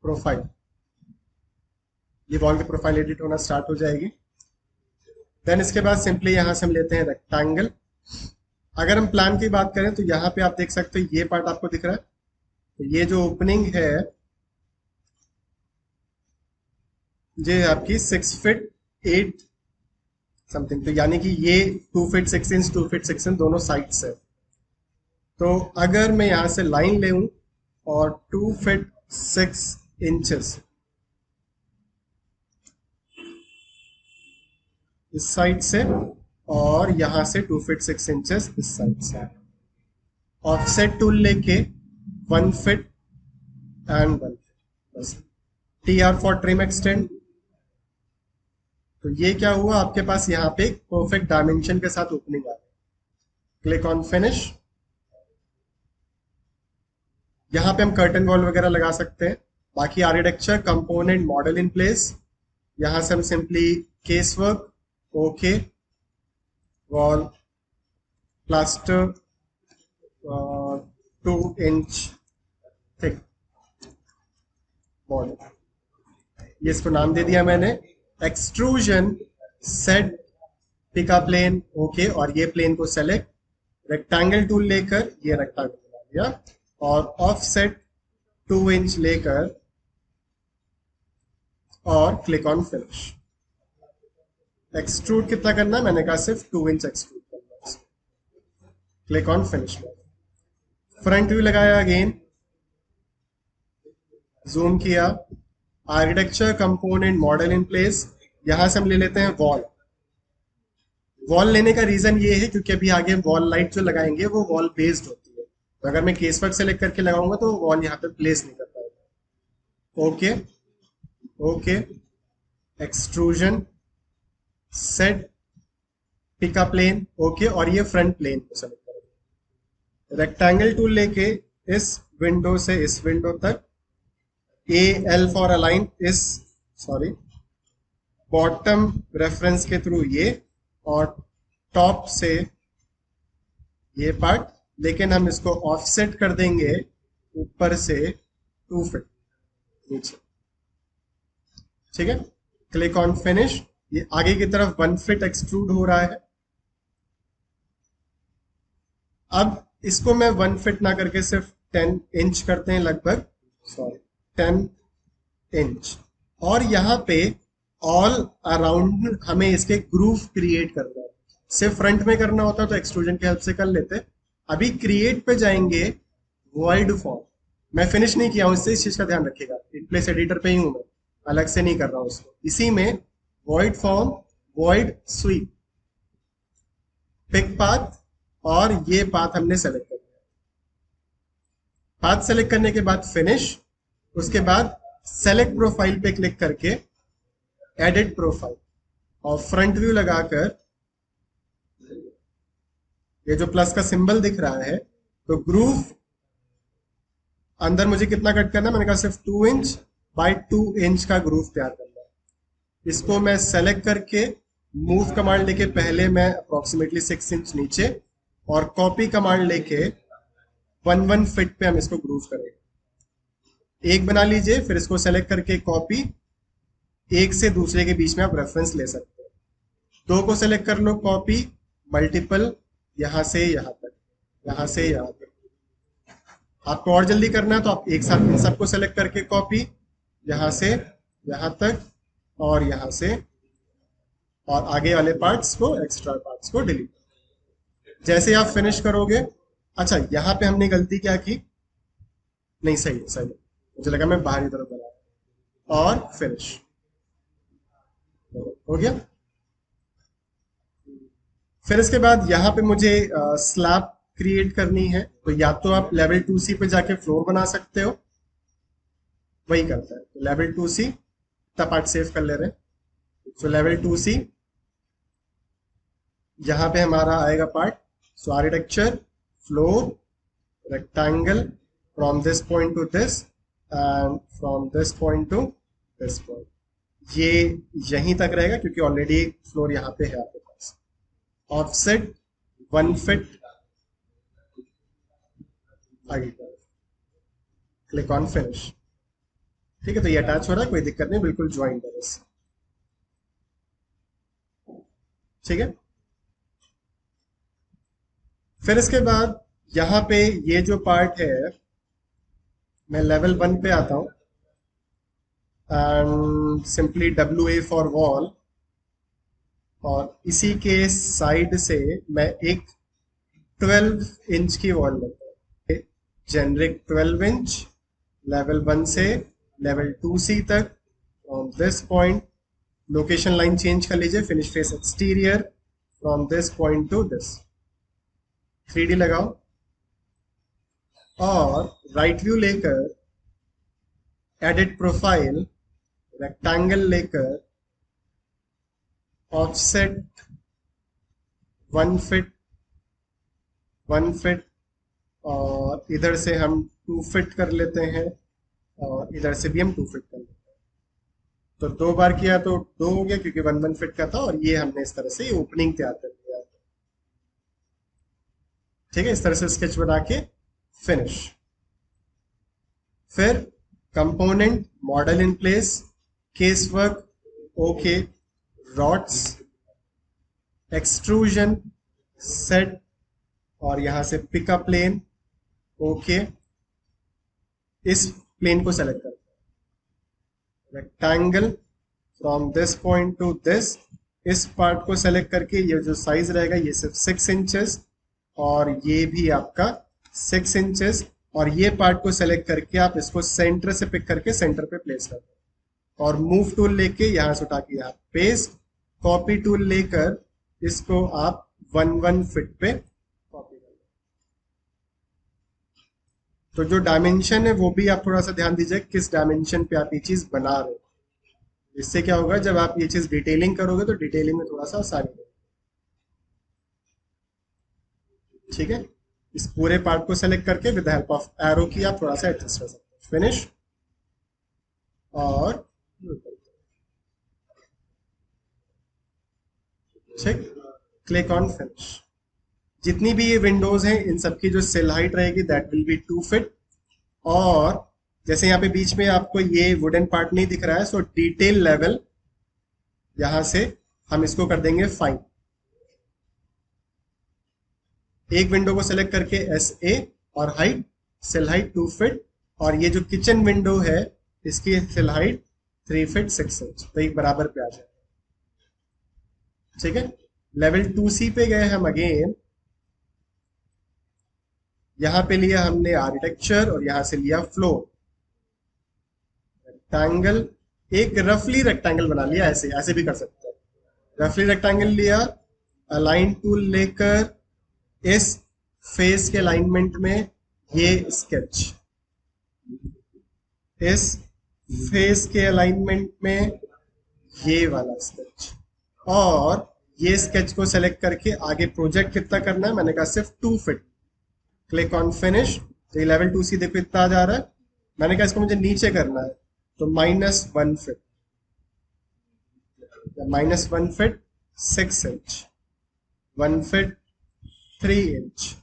प्रोफाइल, ये वॉल की प्रोफाइल एडिट होना स्टार्ट हो जाएगी। देन इसके बाद सिंपली यहां से हम लेते हैं रेक्टेंगल। अगर हम प्लान की बात करें तो यहाँ पे आप देख सकते हो ये पार्ट आपको दिख रहा है, तो ये जो ओपनिंग है ये आपकी 6 फीट 8 समथिंग, तो यानी कि ये 2 फीट 6 इंच 2 फीट 6 इंच दोनों साइड्स है। तो अगर मैं यहां से लाइन ले और 2 फीट 6 इंचेस इस साइड से और यहां से 2 फीट 6 इंचेस इस साइड से, ऑफसेट टूल लेके 1 फीट एंड 1 फीट, बस। TR for trim extend. तो ये क्या हुआ, आपके पास यहाँ पे एक परफेक्ट डायमेंशन के साथ ओपनिंग आ गई। Click on finish. यहाँ पे हम कर्टन वॉल वगैरह लगा सकते हैं। बाकी architecture component model in place, यहां से हम simply case work, okay, wall plaster 2 inch thick border, ये इसको नाम दे दिया मैंने extrusion set pick a plane, okay, और ये प्लेन को सेलेक्ट, रेक्टेंगल टूल लेकर ये रेक्टेंगल बना दिया और ऑफसेट 2 इंच लेकर और क्लिक ऑन फिनिश। एक्सट्रूड कितना करना है, मैंने कहा सिर्फ 2 इंच एक्सट्रूड करना है। Click on finish. Front view लगाया, अगेन जूम किया, architecture component model in place, यहां से हम ले लेते हैं वॉल। वॉल लेने का रीजन ये है क्योंकि अभी आगे वॉल लाइट जो लगाएंगे वो वॉल बेस्ड होती है, तो अगर मैं केस वर्क सेलेक्ट करके लगाऊंगा तो वॉल यहाँ पे प्लेस नहीं कर पाएगा। Okay okay, extrusion set pick a plane, okay, और ये फ्रंट प्लेन को सेलेक्ट करेंगे। रेक्टेंगल टूल लेके इस विंडो से इस विंडो तक, AL फॉर अलाइन इस, सॉरी, बॉटम रेफरेंस के थ्रू ये, और टॉप से ये पार्ट, लेकिन हम इसको ऑफसेट कर देंगे ऊपर से 2 फीट नीचे, ठीक है। Click on finish. ये आगे की तरफ 1 फीट एक्सट्रूड हो रहा है। अब इसको मैं 1 फीट ना करके सिर्फ 10 इंच करते हैं, लगभग, सॉरी 10 इंच, और यहाँ पे ऑल अराउंड हमें इसके ग्रूव क्रिएट करना है। सिर्फ फ्रंट में करना होता तो एक्सट्रूजन की हेल्प से कर लेते। अभी क्रिएट पे जाएंगे, वॉइड फॉर्म, मैं फिनिश नहीं किया हूं, इससे इस चीज का ध्यान रखिएगा, इन प्लेस एडिटर पे ही हूं मैं, अलग से नहीं कर रहा हूं उसको। इसी में void form, void sweep, pick path, और ये पाथ हमने सेलेक्ट कर लिया। पाथ सेलेक्ट करने के बाद फिनिश, उसके बाद सेलेक्ट प्रोफाइल पे क्लिक करके एडिट प्रोफाइल, और फ्रंट व्यू लगाकर ये जो प्लस का सिंबल दिख रहा है, तो ग्रूव अंदर मुझे कितना कट करना है, मैंने कहा सिर्फ 2 इंच बाय 2 इंच का ग्रूव तैयार करना है। इसको मैं सेलेक्ट करके मूव कमांड लेके पहले मैं अप्रोक्सीमेटली 6 इंच नीचे, और कॉपी कमांड लेके 1 फीट पे हम इसको ग्रूव करेंगे। एक बना लीजिए, फिर इसको सेलेक्ट करके कॉपी, एक से दूसरे के बीच में आप रेफरेंस ले सकते हैं। 2 को सेलेक्ट कर लो, कॉपी, मल्टीपल, यहां से यहां तक, यहां से यहां तक। आपको और जल्दी करना है तो आप एक साथ इन सबको सेलेक्ट करके कॉपी, यहां से यहां तक और यहां से, और आगे वाले पार्ट्स को, एक्स्ट्रा पार्ट्स को डिलीट। जैसे आप फिनिश करोगे, अच्छा यहां पे हमने गलती क्या की, नहीं सही है, सही है, मुझे लगा मैं बाहरी तरफ बना, और फिनिश हो गया। फिर इसके बाद यहाँ पे मुझे स्लैब क्रिएट करनी है, तो या तो आप लेवल 2C पे जाके फ्लोर बना सकते हो, वही करता है। तो लेवल 2C, इतना पार्ट सेव कर ले रहे हैं। सो लेवल 2C, यहाँ पे हमारा आएगा part, so architecture, floor, rectangle from this point to this and from this point to this point। ये यहीं तक रहेगा क्योंकि ऑलरेडी फ्लोर यहाँ पे है आपके पास। ऑफसेट 1 फीट, आगे क्लिक ऑन फिनिश। ठीक है, तो ये अटैच हो रहा है, कोई दिक्कत नहीं, बिल्कुल ज्वाइंट है बस। ठीक है, फिर इसके बाद यहाँ पे ये जो पार्ट है, मैं लेवल 1 पे आता हूँ and simply WA for wall, और इसी के साइड से मैं एक 12 इंच की वॉल लेता हूँ, जेनरिक 12 इंच, लेवल 1 से लेवल 2C तक। From this point location line change कर लीजिए, finish face exterior, from this point to this 3D लगाओ, और राइट व्यू लेकर एडिट प्रोफाइल, रेक्टेंगल लेकर ऑफसेट 1 फीट, 1 फीट, और इधर से हम 2 फीट कर लेते हैं, और इधर से भी हम 2 फीट कर लेते हैं। तो 2 बार किया तो 2 हो गया क्योंकि 1 फीट का था, और ये हमने इस तरह से ओपनिंग तैयार कर लिया। ठीक है, इस तरह से स्केच बना के फिनिश। फिर component, model in place, case work, okay, rods, extrusion, set, और यहां से पिकअप प्लेन, ओके। इस प्लेन को सेलेक्ट करते हैं, rectangle from this point to this, इस पार्ट को सेलेक्ट करके ये जो साइज रहेगा ये सिर्फ 6 इंचेस, और ये भी आपका 6 इंचेस, और ये पार्ट को सेलेक्ट करके आप इसको सेंटर से पिक करके सेंटर पे प्लेस कर दो, और मूव टूल लेके यहां से उठा के यहाँ पेस्ट, कॉपी टूल लेकर इसको आप 1 फीट पे कॉपी कर दो। तो जो डायमेंशन है वो भी आप थोड़ा सा ध्यान दीजिए, किस डायमेंशन पे आप ये चीज बना रहे हो। इससे क्या होगा, जब आप ये चीज डिटेलिंग करोगे तो डिटेलिंग में थोड़ा सा आसानी होगी। ठीक है, इस पूरे पार्ट को सेलेक्ट करके विद हेल्प ऑफ एरो की आप थोड़ा सा एडजस्ट कर सकते हैं। फिनिश, और ठीक, क्लिक ऑन फिनिश। जितनी भी ये विंडोज हैं इन सबकी जो सेल हाइट रहेगी दैट विल बी 2 फीट, और जैसे यहाँ पे बीच में आपको ये वुडन पार्ट नहीं दिख रहा है, सो डिटेल लेवल यहां से हम इसको कर देंगे 5। एक विंडो को सेलेक्ट करके SA, और हाइट, सेल हाइट 2 फीट, और ये जो किचन विंडो है इसकी सेल हाइट 3 फीट 6 इंच, तो एक बराबर पे आ जाए। ठीक है, लेवल 2C पे गए हम अगेन, यहां पे लिया हमने आर्किटेक्चर और यहां से लिया फ्लोर, रेक्टेंगल, एक रफली रेक्टेंगल बना लिया, ऐसे ऐसे भी कर सकते हैं। रफली रेक्टेंगल लिया, अलाइन टूल लेकर इस फेस के अलाइनमेंट में ये स्केच, इस फेस के अलाइनमेंट में ये वाला स्केच, और ये स्केच को सेलेक्ट करके आगे प्रोजेक्ट कितना करना है, मैंने कहा सिर्फ 2 फीट। क्लिक ऑन फिनिश, तो ये लेवल 2C देखो इतना आ जा रहा है। मैंने कहा इसको मुझे नीचे करना है, तो -1 feet, -1 feet 6 inch, 1 feet 3 inch,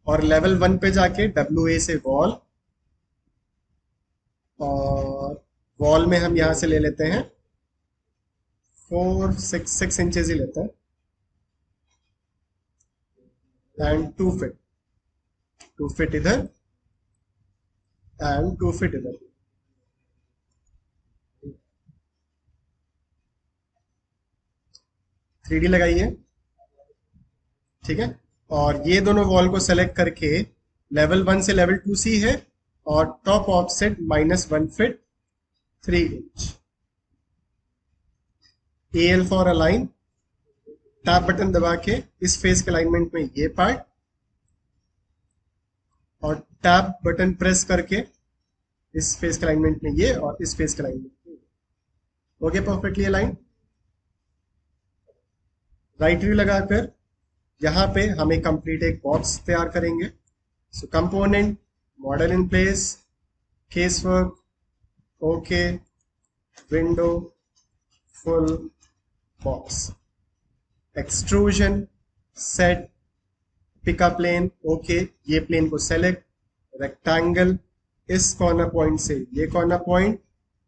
और लेवल 1 पे जाके WA से वॉल, और वॉल में हम यहां से ले लेते हैं 6 इंचेस ही लेते हैं, एंड 2 फीट, 2 फीट इधर एंड 2 फीट इधर। थ्री डी लगाइए। ठीक है, और ये दोनों वॉल को सेलेक्ट करके लेवल 1 से लेवल 2C है, और top offset -1 feet 3 inch, AL for align, tap button दबा के इस फेस के अलाइनमेंट में ये पार्ट, और टैप बटन प्रेस करके इस फेस के अलाइनमेंट में ये, और इस फेस के अलाइनमेंट में ये। Okay perfectly align. Right view लगाकर यहाँ पे हम एक कंप्लीट एक बॉक्स तैयार करेंगे। So component, model in place, case work, okay, window, full box, extrusion, set, pick a plane, okay, ये प्लेन को सेलेक्ट, रेक्टेंगल, इस कॉर्नर पॉइंट से ये कॉर्नर पॉइंट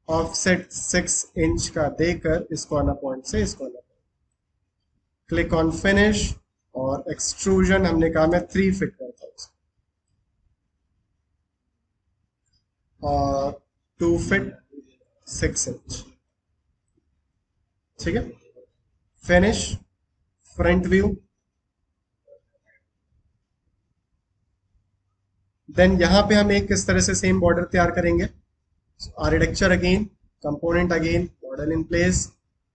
ऑफसेट 6 इंच का देकर इस कॉर्नर पॉइंट से इस corner point, click on finish, और एक्सट्रूजन हमने कहा मैं 3 फिट करता हूँ और 2 फिट 6 इंच, ठीक है। फिनिश, फ्रंट व्यू, देन यहां पे हम एक किस तरह से सेम बॉर्डर तैयार करेंगे। Architecture again, component again, model in place,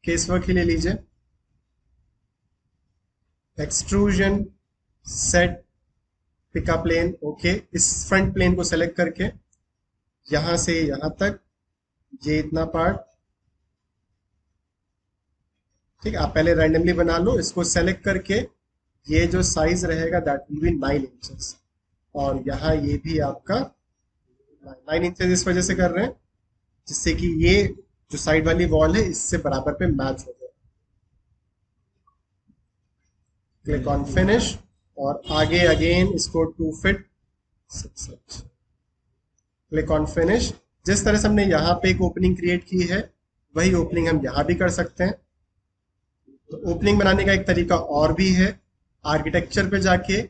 case work ही ले लीजिए, extrusion, set, pick a plane, okay, इस फ्रंट प्लेन को सेलेक्ट करके यहां से यहां तक ये इतना पार्ट, ठीक है। आप पहले रैंडमली बना लो, इसको सेलेक्ट करके ये जो साइज रहेगा दैट विल बी 9 इंचेस, और यहाँ ये भी आपका 9 इंचेस इस वजह से कर रहे हैं जिससे कि ये जो साइड वाली वॉल है इससे बराबर पे मैच हो जाए। क्लिक ऑन फिनिश, और आगे अगेन इसको 2 fit 6 inch, click on finish. जिस तरह से हमने यहाँ पे एक ओपनिंग क्रिएट की है वही ओपनिंग हम यहाँ भी कर सकते हैं। तो ओपनिंग बनाने का एक तरीका और भी है, आर्किटेक्चर पे जाके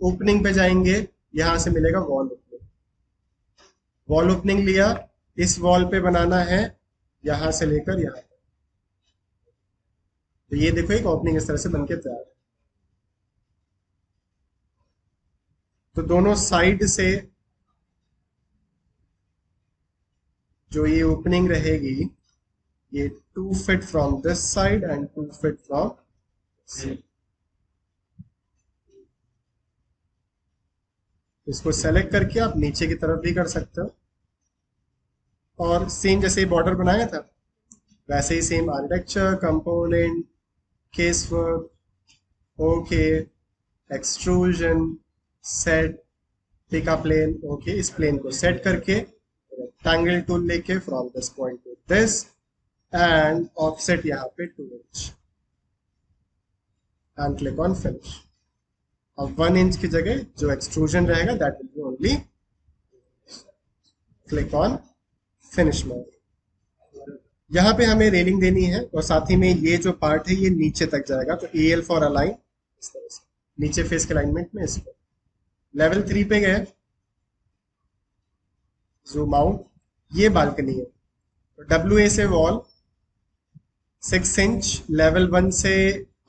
ओपनिंग पे जाएंगे, यहां से मिलेगा वॉल ओपनिंग, वॉल ओपनिंग लिया, इस वॉल पे बनाना है यहां से लेकर यहां तक, तो ये देखो एक ओपनिंग इस तरह से बनके तैयार है। तो दोनों साइड से जो ये ओपनिंग रहेगी ये 2 fit from this side and 2 fit from, इसको सेलेक्ट करके आप नीचे की तरफ भी कर सकते हो, और सेम जैसे बॉर्डर बनाया था वैसे ही same architecture, component, case work, okay, extrusion, set, pick a plane, okay, इस प्लेन को सेट करके रेक्टेंगल टूल लेके from this point to this end offset यहाँ पे 2 inch and click on finish. अब 1 इंच की जगह जो एक्सट्रूजन रहेगा that will be only, click on finish mode. यहाँ पे हमें रेलिंग देनी है और साथ ही में ये जो पार्ट है ये नीचे तक जाएगा, तो एल फॉर अलाइन इस तरह से नीचे फेस के अलाइनमेंट में इसको लेवल 3 पे गए, जूम आउट, ये बालकनी है, तो डब्ल्यू से वॉल 6 इंच, लेवल 1 से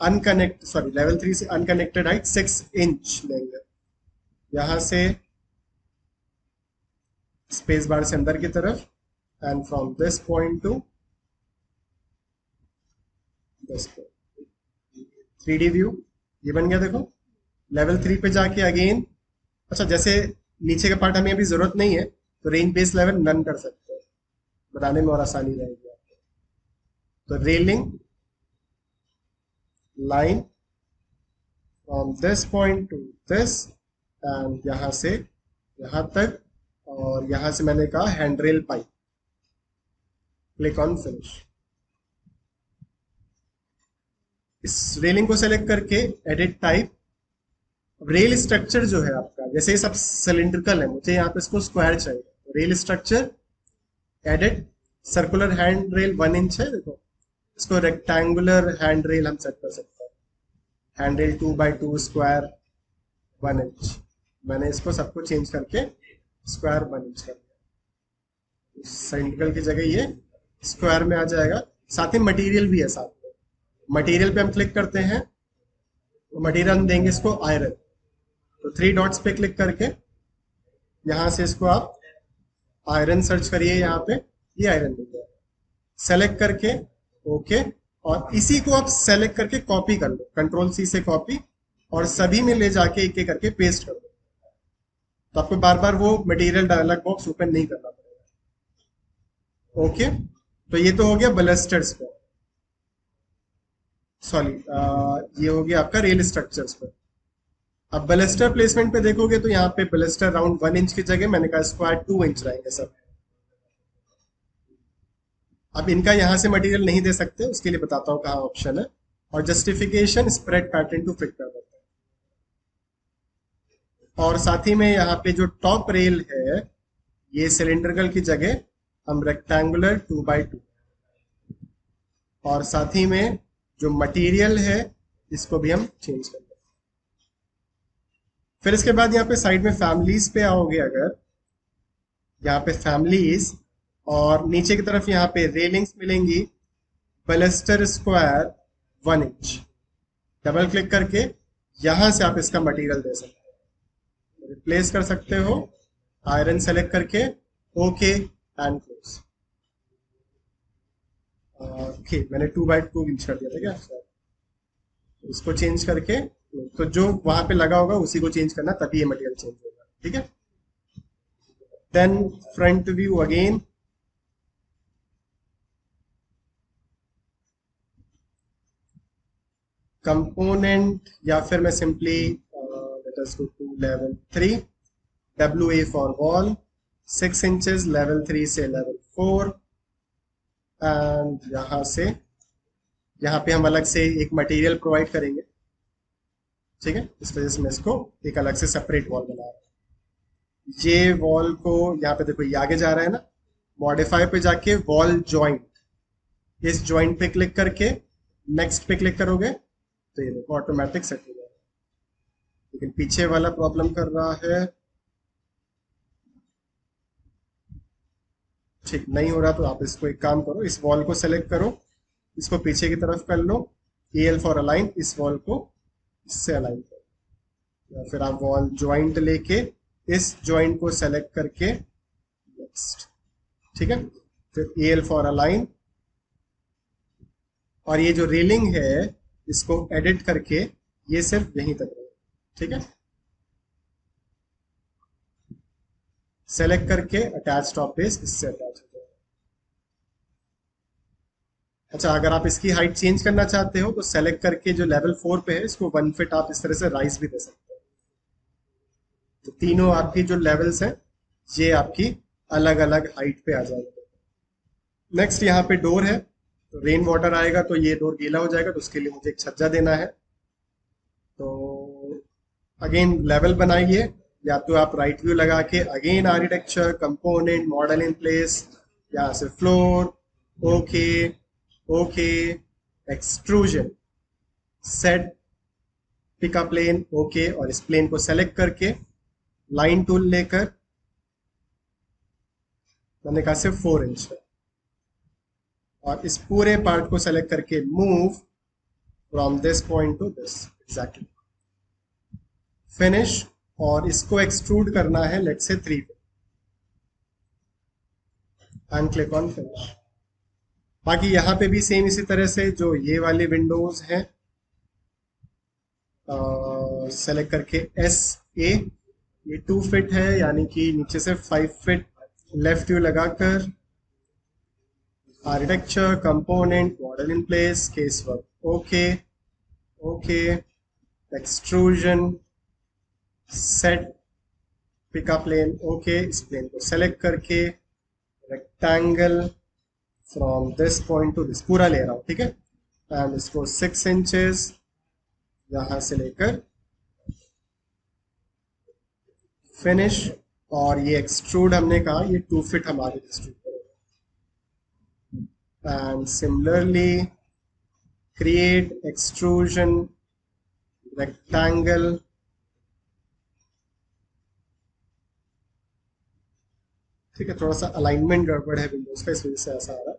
अनकनेक्ट सॉरी लेवल 3 से अनकनेक्टेड हाइट 6 इंच लेंगे, यहां से स्पेस बार से अंदर की तरफ and from this point to this point, 3D view ये बन गया। देखो लेवल 3 पे जाके अगेन, अच्छा जैसे नीचे का पार्ट हमें अभी जरूरत नहीं है तो रेंज बेस लेवल नन कर सकते हैं, बनाने में और आसानी रहेगी आपको। तो railing line from this point to this and यहां से यहां तक, और यहां से मैंने कहा handrail pipe, click on finish. इस रेलिंग को सेलेक्ट करके एडिट टाइप, रेल स्ट्रक्चर जो है आपका, जैसे ये सब सिलिंड्रिकल है, मुझे यहाँ पे इसको स्क्वायर चाहिए, rail structure edit, circular hand rail 1 inch है, देखो इसको रेक्टेंगुलर हैंड रेल हम सेट कर सकते हैं, hand rail 2x2 square 1 inch, मैंने इसको सबको चेंज करके स्क्वायर 1 इंच कर दिया, सिलिंड्रिकल की जगह ये स्क्वायर में आ जाएगा। साथ ही मटेरियल भी है, साथ में मटेरियल पे हम क्लिक करते हैं तो मटेरियल हम देंगे इसको आयरन, तो 3 डॉट्स पे क्लिक करके यहां से इसको आप आयरन सर्च करिए, यहाँ पे ये आयरन मिल जाएगा, सेलेक्ट करके ओके, और इसी को आप सेलेक्ट करके कॉपी कर लो, कंट्रोल सी से कॉपी, और सभी में ले जाके एक एक करके पेस्ट कर दो, तो आपको बार बार वो मटेरियल डायलॉग बॉक्स ओपन नहीं करना पड़ेगा। ओके, तो ये तो हो गया बलस्टर्स पे, सॉरी ये हो गया आपका रेल स्ट्रक्चर्स पे। अब बलस्टर प्लेसमेंट पे देखोगे तो यहाँ पे बलस्टर राउंड 1 इंच की जगह मैंने कहा स्क्वायर 2 इंच रहेंगे सब। अब इनका यहाँ से मटेरियल नहीं दे सकते, उसके लिए बताता हूँ कहाँ ऑप्शन है। और justification spread pattern to fit कर देते हैं। और साथ ही में यहाँ पे जो टॉप रेल है ये सिलेंड्रिकल की जगह हम रेक्टेंगुलर 2x2, और साथ ही में जो मटेरियल है इसको भी हम चेंज कर दें। फिर इसके बाद यहाँ पे साइड में फैमिलीज पे आओगे, अगर यहाँ पे फैमिलीज और नीचे की तरफ यहाँ पे रेलिंग्स मिलेंगी, बलस्टर स्क्वायर 1 इंच, डबल क्लिक करके यहां से आप इसका मटेरियल दे सकते हो, रिप्लेस कर सकते हो, आयरन सेलेक्ट करके ओके एंड क्लोज। ओके, मैंने 2x2 इंच कर दिया था क्या सर? इसको चेंज करके, तो जो वहां पे लगा होगा उसी को चेंज करना, तभी ये मटेरियल चेंज होगा, ठीक है। Then front view again, component, या फिर मैं simply let us go to level 3, WA for wall 6 inches, level 3 से लेवल 4, एंड यहाँ से यहाँ पे हम अलग से एक मटेरियल प्रोवाइड करेंगे, ठीक है। इस वजह से मैं इसको एक अलग से सेपरेट वॉल बना रहा हूँ। ये वॉल को यहाँ पे देखो, ये आगे जा रहा है ना, मॉडिफाई पे जाके वॉल जॉइंट, इस जॉइंट पे क्लिक करके नेक्स्ट पे क्लिक करोगे तो ये देखो ऑटोमेटिक सेट हो जाएगा। लेकिन पीछे वाला प्रॉब्लम कर रहा है, ठीक नहीं हो रहा, तो आप इसको एक काम करो, इस वॉल को सेलेक्ट करो, इसको पीछे की तरफ कर लो, AL फॉर अलाइन, इस वॉल को इससे अलाइन करो, या फिर आप वॉल ज्वाइंट लेके इस ज्वाइंट को सेलेक्ट करके नेक्स्ट, ठीक है। फिर AL फॉर अलाइन, और ये जो रेलिंग है इसको एडिट करके ये सिर्फ यहीं तक रहे, ठीक है। सेलेक्ट करके अटैच टॉप बेस, इससे अटैच हो जाएगा। अच्छा, अगर आप इसकी हाइट चेंज करना चाहते हो तो सेलेक्ट करके जो लेवल 4 पे है इसको 1 फीट आप इस तरह से राइज भी दे सकते हो। तो तीनों आपकी जो लेवल्स हैं ये आपकी अलग अलग हाइट पे आ जाएंगे। नेक्स्ट यहाँ पे डोर है, तो रेन वाटर आएगा तो ये डोर गीला हो जाएगा, तो उसके लिए मुझे एक छज्जा देना है। तो अगेन लेवल बनाइए, या तो आप राइट व्यू लगा के again architecture component model in place, यहाँ से floor, okay okay, extrusion, set pick a plane, okay, और इस प्लेन को सेलेक्ट करके लाइन टूल लेकर मैंने कहा सिर्फ 4 इंच है, और इस पूरे पार्ट को सेलेक्ट करके move from this point to this exactly, finish, और इसको एक्सट्रूड करना है लेट से 3 पे, एंड क्लिक ऑन फिनिश। बाकी यहाँ पे भी सेम इसी तरह से जो ये वाली विंडोज हैं, सेलेक्ट करके SA, ये 2 फीट है, यानी कि नीचे से 5 फीट लेफ्ट व्यू लगाकर architecture component model in place case work okay okay, extrusion, set pick a plane, okay, इस प्लेन को सेलेक्ट करके rectangle from this point to this पूरा ले रहा हूँ, ठीक है। एंड इसको 6 इंचेस यहां से लेकर फिनिश, और ये एक्सट्रूड हमने कहा ये 2 फीट हम आगे एक्सट्रूड करेंगे, and similarly create extrusion rectangle, ठीक है। थोड़ा सा अलाइनमेंट गड़बड़ है विंडोज का, इस वजह से ऐसा आ रहा है,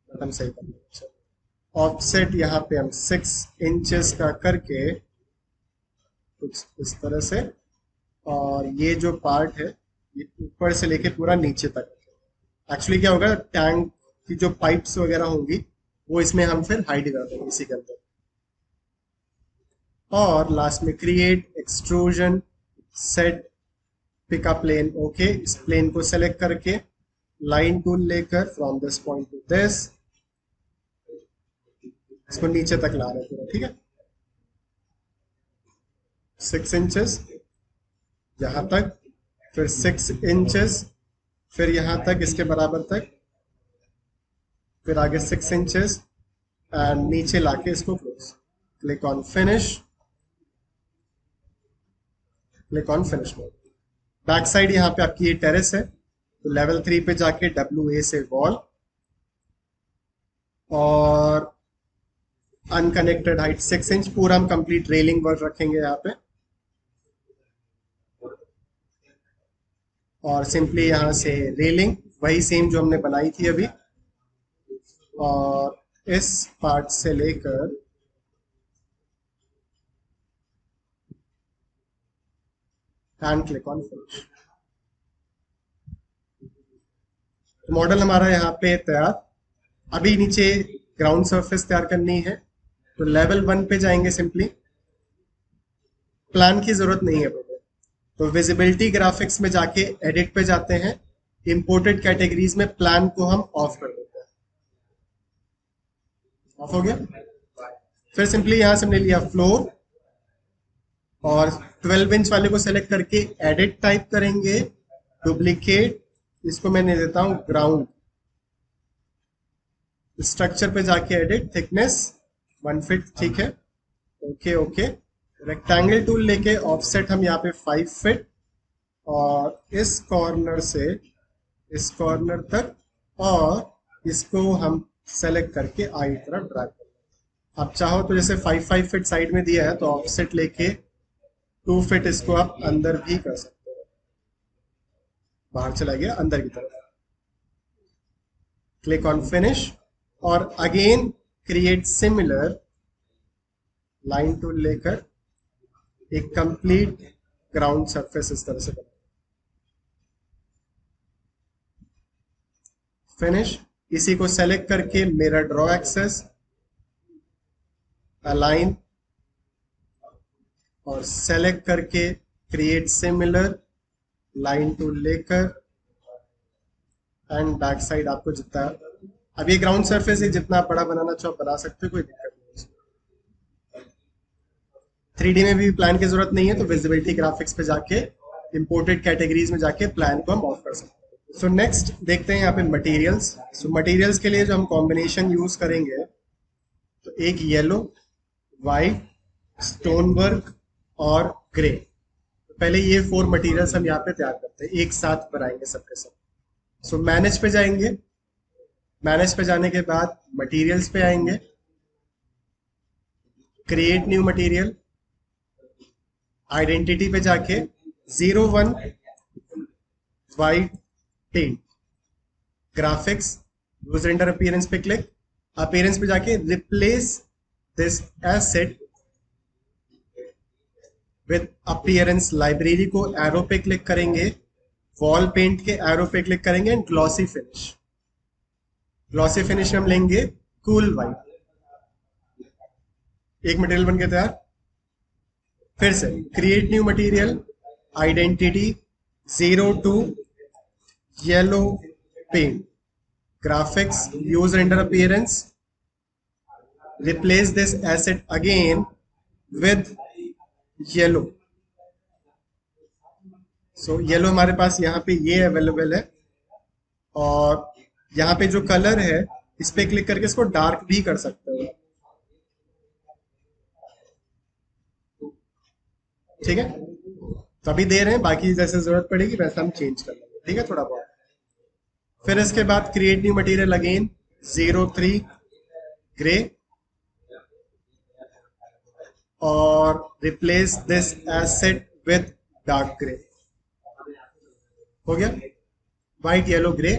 बट हम सही कर लेंगे। ऑफसेट यहाँ पे हम 6 इंचेस का करके कुछ इस तरह से, और ये जो पार्ट है ये ऊपर से लेके पूरा नीचे तक, एक्चुअली क्या होगा, टैंक की जो पाइप्स वगैरह होंगी वो इसमें हम फिर हाइड कर देंगे इसी के अंदर। और लास्ट में create extrusion set pick a plane, okay, इस प्लेन को सेलेक्ट करके लाइन टूल लेकर from this point to this, इसको नीचे तक ला रहे हैं पूरा, ठीक है, 6 इंचेस यहां तक, फिर 6 इंचेस, फिर यहां तक इसके बराबर तक, फिर आगे 6 इंचेस एंड नीचे लाके इसको close. Click on finish, click on finish mode. Back side यहाँ पे आपकी ये टेरेस है, तो लेवल 3 पे जाके WA से वॉल और अनकनेक्टेड हाइट 6 इंच, पूरा हम कंप्लीट रेलिंग वर्क रखेंगे यहाँ पे, और सिंपली यहाँ से रेलिंग वही सेम जो हमने बनाई थी अभी, और इस पार्ट से लेकर and click on finish. Model हमारा यहाँ पे तैयार। अभी नीचे ग्राउंड सरफेस तैयार करनी है, तो लेवल 1 पे जाएंगे, सिंपली प्लान की जरूरत नहीं है मुझे, तो विजिबिलिटी ग्राफिक्स में जाके एडिट पे जाते हैं, इंपोर्टेड कैटेगरीज में प्लान को हम ऑफ कर देते हैं। ऑफ हो गया। फिर सिंपली यहां से हमने लिया फ्लोर और 12 इंच वाले को सेलेक्ट करके एडिट टाइप करेंगे, डुप्लीकेट, इसको मैंने देता हूं ग्राउंड, स्ट्रक्चर पे जाके एडिट, थिकनेस 1 फीट, ठीक है, ओके ओके। रेक्टेंगल टूल लेके ऑफसेट हम यहाँ पे 5 फीट, और इस कॉर्नर से इस कॉर्नर तक, और इसको हम सेलेक्ट करके आई तरफ ड्रैग कर। आप चाहो तो जैसे 5 फीट साइड में दिया है, तो ऑफसेट लेके 2 फीट इसको आप अंदर भी कर सकते हो, बाहर चला गया अंदर की तरफ। क्लिक ऑन फिनिश, और again create similar line tool लेकर एक कंप्लीट ग्राउंड सरफेस इस तरह से बना। फिनिश, इसी को सेलेक्ट करके मिरर ड्रॉ एक्सेस, अलाइन, और सेलेक्ट करके क्रिएट सिमिलर लाइन टूल लेकर एंड बैक साइड आपको जितना, अब ये ग्राउंड सरफेस है, जितना बड़ा बनाना चाहो बना सकते हो, कोई दिक्कत नहीं है। 3D में भी प्लान की जरूरत नहीं है, तो विजिबिलिटी ग्राफिक्स पे जाके इंपोर्टेड कैटेगरीज में जाके प्लान को हम ऑफ कर सकते हैं। सो नेक्स्ट देखते हैं यहाँ पे मटेरियल्स। सो मटेरियल्स के लिए जो हम कॉम्बिनेशन यूज करेंगे, तो एक येलो, वाइट, स्टोन वर्क और ग्रे। पहले ये 4 मटेरियल्स हम यहाँ पे तैयार करते हैं, एक साथ बनाएंगे सबके सब। सो मैनेज पे जाएंगे, मैनेज पे जाने के बाद मटेरियल्स पे आएंगे, क्रिएट न्यू मटेरियल, आइडेंटिटी पे जाके 01 white paint, graphics, use render appearance पे क्लिक, अपीयरेंस पे जाके replace this asset with appearance library को एरो पे क्लिक करेंगे, वॉल पेंट के एरो पे क्लिक करेंगे and glossy finish. Glossy finish हम लेंगे कूल वाइट। एक मटेरियल बन के तैयार। फिर से create new material, identity 02 yellow paint, graphics, use render appearance, replace this asset again with yellow. So yellow हमारे पास यहाँ पे ये अवेलेबल है, और यहाँ पे जो कलर है इस पे क्लिक करके इसको डार्क भी कर सकते हो, ठीक है। तो अभी दे रहे हैं, बाकी जैसे जरूरत पड़ेगी वैसा हम चेंज कर लेंगे, ठीक है, थोड़ा बहुत। फिर इसके बाद create new material again 03 grey, और replace this asset with dark grey. हो गया व्हाइट, येलो, ग्रे।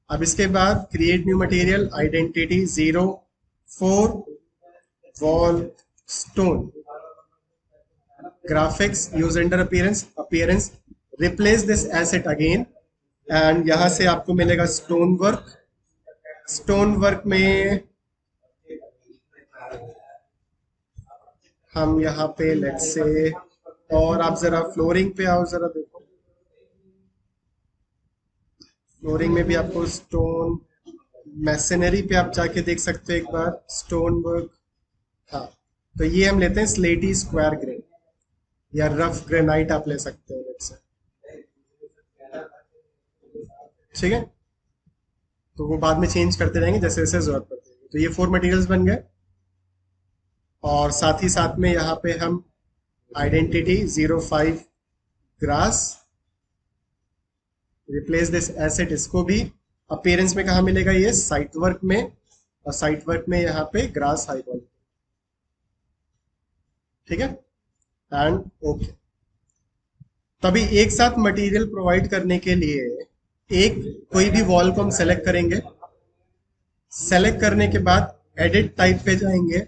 अब इसके बाद create new material, identity 04 wall stone, graphics, use render appearance, replace this asset again, and यहां से आपको मिलेगा स्टोन वर्क। स्टोन वर्क में हम यहाँ पे लेट्स से, और आप जरा फ्लोरिंग पे आओ, जरा देखो फ्लोरिंग में भी आपको स्टोन, मैसनरी पे आप जाके देख सकते हो एक बार, स्टोन वर्क। हाँ, तो ये हम लेते हैं स्लेटी स्क्वायर ग्रे या रफ ग्रेनाइट आप ले सकते हो लेट से। ठीक है, तो वो बाद में चेंज करते रहेंगे जैसे जैसे जरूरत पड़ती है। तो ये 4 मटेरियल्स बन गए। और साथ ही साथ में यहाँ पे हम identity 05 grass, replace this asset, इसको भी अपीयरेंस में कहा मिलेगा, ये साइट वर्क में, और साइट वर्क में यहाँ पे ग्रास हाई क्वालिटी। ठीक है, एंड ओके। तभी एक साथ मटेरियल प्रोवाइड करने के लिए एक कोई भी वॉल को हम सेलेक्ट करेंगे। सेलेक्ट करने के बाद एडिट टाइप पे जाएंगे,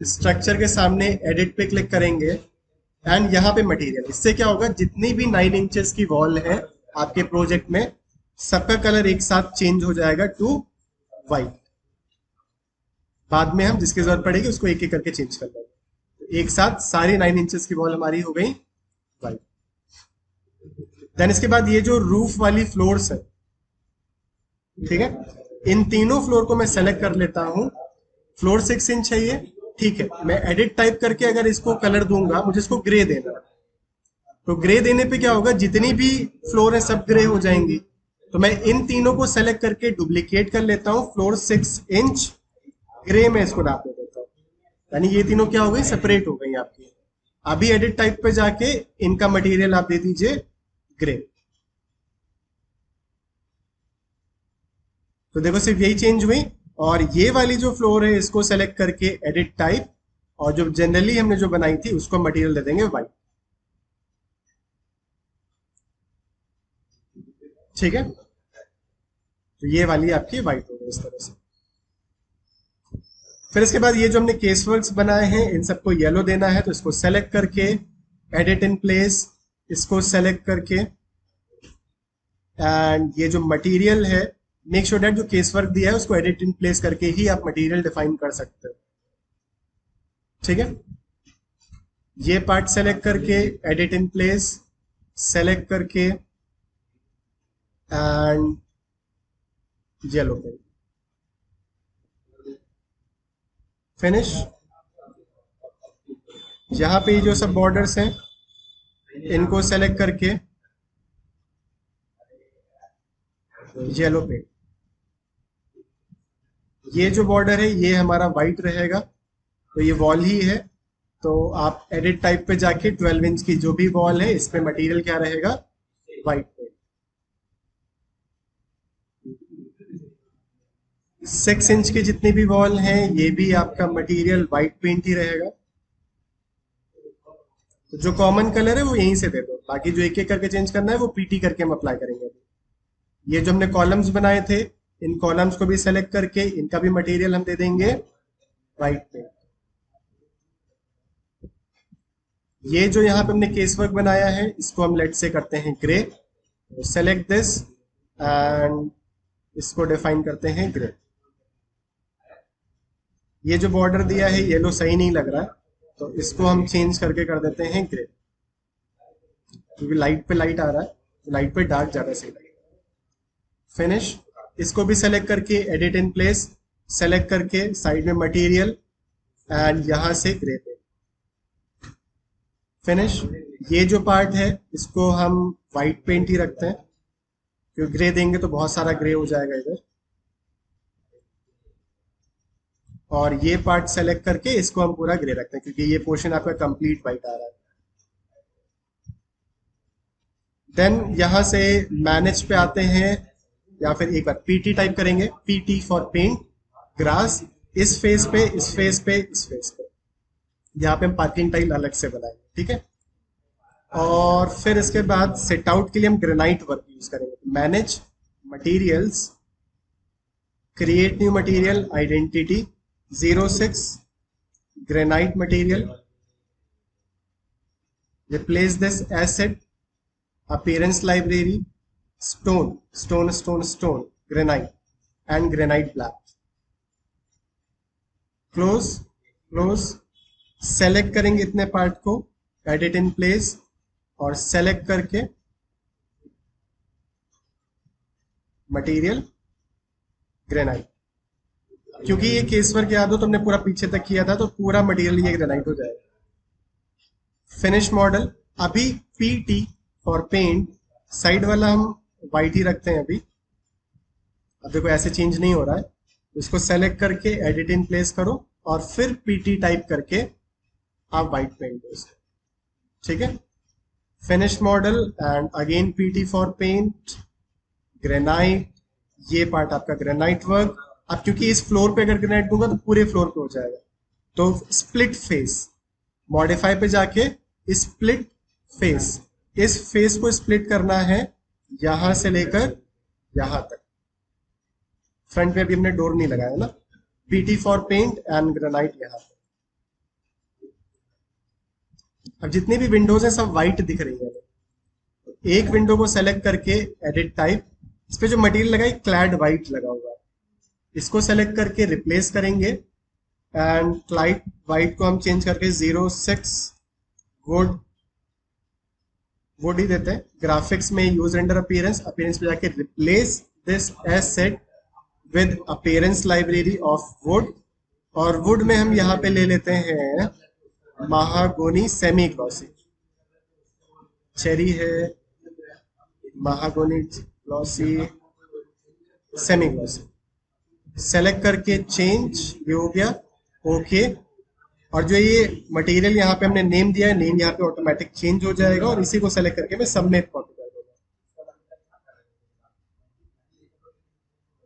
स्ट्रक्चर के सामने एडिट पे क्लिक करेंगे एंड यहाँ पे मटेरियल। इससे क्या होगा, जितनी भी 9 इंचेस की वॉल है आपके प्रोजेक्ट में, सबका कलर एक साथ चेंज हो जाएगा टू वाइट। बाद में हम जिसकी जरूरत पड़ेगी उसको एक एक करके चेंज कर लेंगे। एक साथ सारी 9 इंचेस की वॉल हमारी हो गई वाइट। देन इसके बाद ये जो रूफ वाली फ्लोर्स है, ठीक है, इन तीनों फ्लोर को मैं सेलेक्ट कर लेता हूं। फ्लोर 6 इंच है ये, ठीक है। मैं एडिट टाइप करके अगर इसको कलर दूंगा, मुझे इसको ग्रे देना है, तो ग्रे देने पे क्या होगा, जितनी भी फ्लोर है सब ग्रे हो जाएंगी। तो मैं इन तीनों को सेलेक्ट करके डुप्लीकेट कर लेता हूँ, फ्लोर 6 इंच ग्रे में इसको डाल देता हूँ। यानी ये तीनों क्या हो गई, सेपरेट हो गई आपकी। अभी एडिट टाइप पे जाके इनका मटेरियल आप दे दीजिए ग्रे। तो देखो सिर्फ यही चेंज हुई। और ये वाली जो फ्लोर है इसको सेलेक्ट करके एडिट टाइप, और जो जनरली हमने जो बनाई थी उसको मटेरियल दे देंगे व्हाइट। ठीक है, तो ये वाली आपकी व्हाइट हो गई इस तरह से। फिर इसके बाद ये जो हमने केस वर्क्स बनाए हैं इन सबको येलो देना है, तो इसको सेलेक्ट करके एडिट इन प्लेस, इसको सेलेक्ट करके, एंड ये जो मटेरियल है, मेक श्योर दैट जो केस वर्क दिया है उसको एडिट इन प्लेस करके ही आप मटेरियल डिफाइन कर सकते हो। ठीक है, ये पार्ट सेलेक्ट करके एडिट इन प्लेस, सेलेक्ट करके एंड येलो पे फिनिश। यहाँ पे जो सब बॉर्डर्स हैं इनको सेलेक्ट करके येलो पे, ये जो बॉर्डर है ये हमारा वाइट रहेगा, तो ये वॉल ही है। तो आप एडिट टाइप पे जाके 12 इंच की जो भी वॉल है इस पे मटेरियल क्या रहेगा, वाइट पे। 6 इंच की जितनी भी वॉल है ये भी आपका मटेरियल वाइट पेंट ही रहेगा। तो जो कॉमन कलर है वो यहीं से दे दो, बाकी जो एक एक करके चेंज करना है वो पीटी करके हम अप्लाई करेंगे अभी। ये जो हमने कॉलम्स बनाए थे, इन कॉलम्स को भी सेलेक्ट करके इनका भी मटेरियल हम दे देंगे वाइट पे। ये जो यहाँ पे हमने केस वर्क बनाया है इसको हम लेट से करते हैं ग्रे, सेलेक्ट दिस एंड इसको डिफाइन करते हैं ग्रे। ये जो बॉर्डर दिया है येलो सही नहीं लग रहा है, तो इसको हम चेंज करके कर देते हैं ग्रे, क्योंकि लाइट पे लाइट आ रहा है, लाइट पे डार्क ज्यादा सही लगेगा। फिनिश, इसको भी सेलेक्ट करके एडिट इन प्लेस, सेलेक्ट करके साइड में मटेरियल एंड यहां से ग्रे पे फिनिश। ये जो पार्ट है इसको हम वाइट पेंट ही रखते हैं, क्योंकि ग्रे देंगे तो बहुत सारा ग्रे हो जाएगा इधर। और ये पार्ट सेलेक्ट करके इसको हम पूरा ग्रे रखते हैं, क्योंकि ये पोर्शन आपका कंप्लीट वाइट आ रहा है। देन यहां से मैनेज पे आते हैं, या फिर एक बार पीटी टाइप करेंगे, पीटी फॉर पेंट ग्रास, इस फेस पे, इस फेस पे, इस फेस पे। यहाँ पे हम पार्किंग टाइल अलग से बनाएंगे, ठीक है। और फिर इसके बाद सेट आउट के लिए हम ग्रेनाइट वर्क यूज करेंगे। Manage materials, create new material, identity 06 granite material, replace this asset, appearance library, stone, granite and granite black. Close, select करेंगे इतने पार्ट को, एडिट इन प्लेस, और सेलेक्ट करके मटेरियल ग्रेनाइट, क्योंकि ये केस वर्क याद हो तुमने पूरा पीछे तक किया था तो पूरा मटेरियल ये ग्रेनाइट हो जाएगा। फिनिश मॉडल, अभी पीटी फॉर पेंट, साइड वाला हम वाइट ही रखते हैं अभी। अब देखो ऐसे चेंज नहीं हो रहा है, इसको सेलेक्ट करके एडिट इन प्लेस करो और फिर पीटी टाइप करके आप वाइट पेंट दो इसको, ठीक है। Finish model and again PT for paint, granite, ये पार्ट आपका ग्रेनाइट वर्क। अब क्योंकि इस फ्लोर पे अगर ग्रेनाइट दूंगा तो पूरे फ्लोर पे हो जाएगा, तो स्प्लिट फेस, मॉडिफाई पे जाके स्प्लिट फेस, इस फेस को स्प्लिट करना है यहां से लेकर यहां तक। फ्रंट पे अभी हमने डोर नहीं लगाया ना, PT for paint and granite यहां पे। अब जितनी भी विंडोज हैं सब वाइट दिख रही है। एक विंडो को सेलेक्ट करके एडिट टाइप, इस पे जो मटेरियल लगा है क्लैड वाइट लगा हुआ है, इसको सेलेक्ट करके रिप्लेस करेंगे एंड क्लाइड वाइट को हम चेंज करके 06 वुड ही देते हैं। ग्राफिक्स में यूज रेंडर अपीयरेंस, अपीयरेंस पे जाके replace this asset with appearance library of wood, और वुड में हम यहाँ पे ले लेते हैं महागोनी सेमी ग्लॉसी, चेरी है महागोनी ग्लॉसी सेमी ग्लॉसी, सेलेक्ट करके चेंज, ये हो गया ओके। और जो ये मटेरियल यहाँ पे हमने नेम दिया है, नेम यहाँ पे ऑटोमेटिक चेंज हो जाएगा और इसी को सेलेक्ट करके मैं सब में कॉपी कर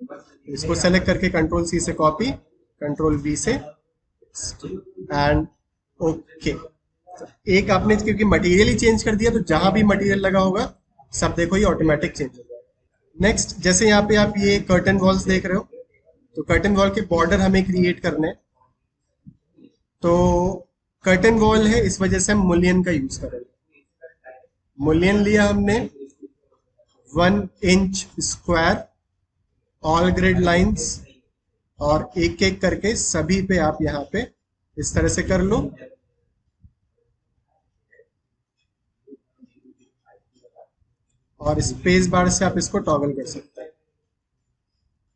दूंगा। इसको सेलेक्ट करके कंट्रोल सी से कॉपी, कंट्रोल वी से एंड ओके। एक आपने क्योंकि मटेरियल ही चेंज कर दिया तो जहां भी मटेरियल लगा होगा सब देखो ये ऑटोमेटिक चेंज हो जाएगा। नेक्स्ट, जैसे यहाँ पे आप ये कर्टन वॉल्स देख रहे हो, तो कर्टन वॉल के बॉर्डर हमें क्रिएट करने हैं, तो कर्टन वॉल है इस वजह से हम मुलियन का यूज करेंगे। मुलियन लिया हमने 1 inch square, all grid lines, और एक एक करके सभी पे आप यहाँ पे इस तरह से कर लो। और स्पेस बार से आप इसको टॉगल कर सकते हैं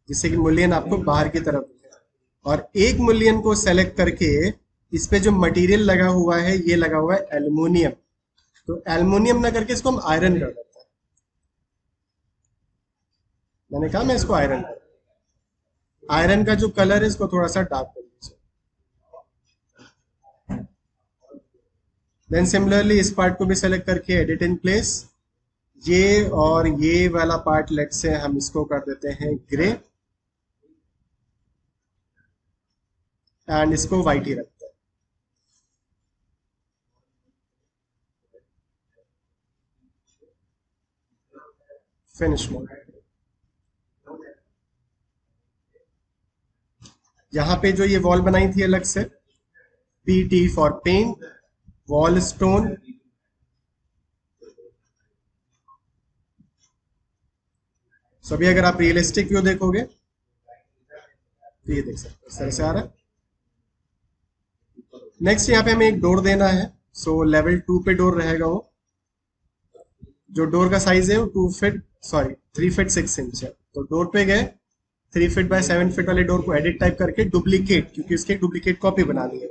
जिससे कि मुलियन आपको बाहर की तरफ दिखे। और एक मुलियन को सेलेक्ट करके इस पे जो मटेरियल लगा हुआ है ये लगा हुआ है एल्युमिनियम, तो एल्युमिनियम ना करके इसको हम आयरन कर देते हैं। मैंने कहा मैं इसको आयरन कर, आयरन का जो कलर है इसको थोड़ा सा डार्क कर दीजिए। देन सिमिलरली इस पार्ट को भी सेलेक्ट करके एडिट इन प्लेस, ये और ये वाला पार्ट लेट से हम इसको कर देते हैं ग्रे एंड इसको व्हाइट ही रखते हैं। फिनिश मोड, यहां पे जो ये वॉल बनाई थी अलग से, PT for paint, wall stone, so अभी अगर आप रियलिस्टिक व्यू देखोगे तो ये देख सकते हो इस तरह से आ रहा है। नेक्स्ट यहाँ पे हमें एक डोर देना है, सो लेवल 2 पे डोर रहेगा वो। जो डोर का साइज है वो 3 फीट 6 इंच है, तो डोर पे गए 3 फीट बाय 7 फीट वाले डोर को एडिट टाइप करके डुप्लीकेट, क्योंकि उसकी डुप्लीकेट कॉपी बनानी है,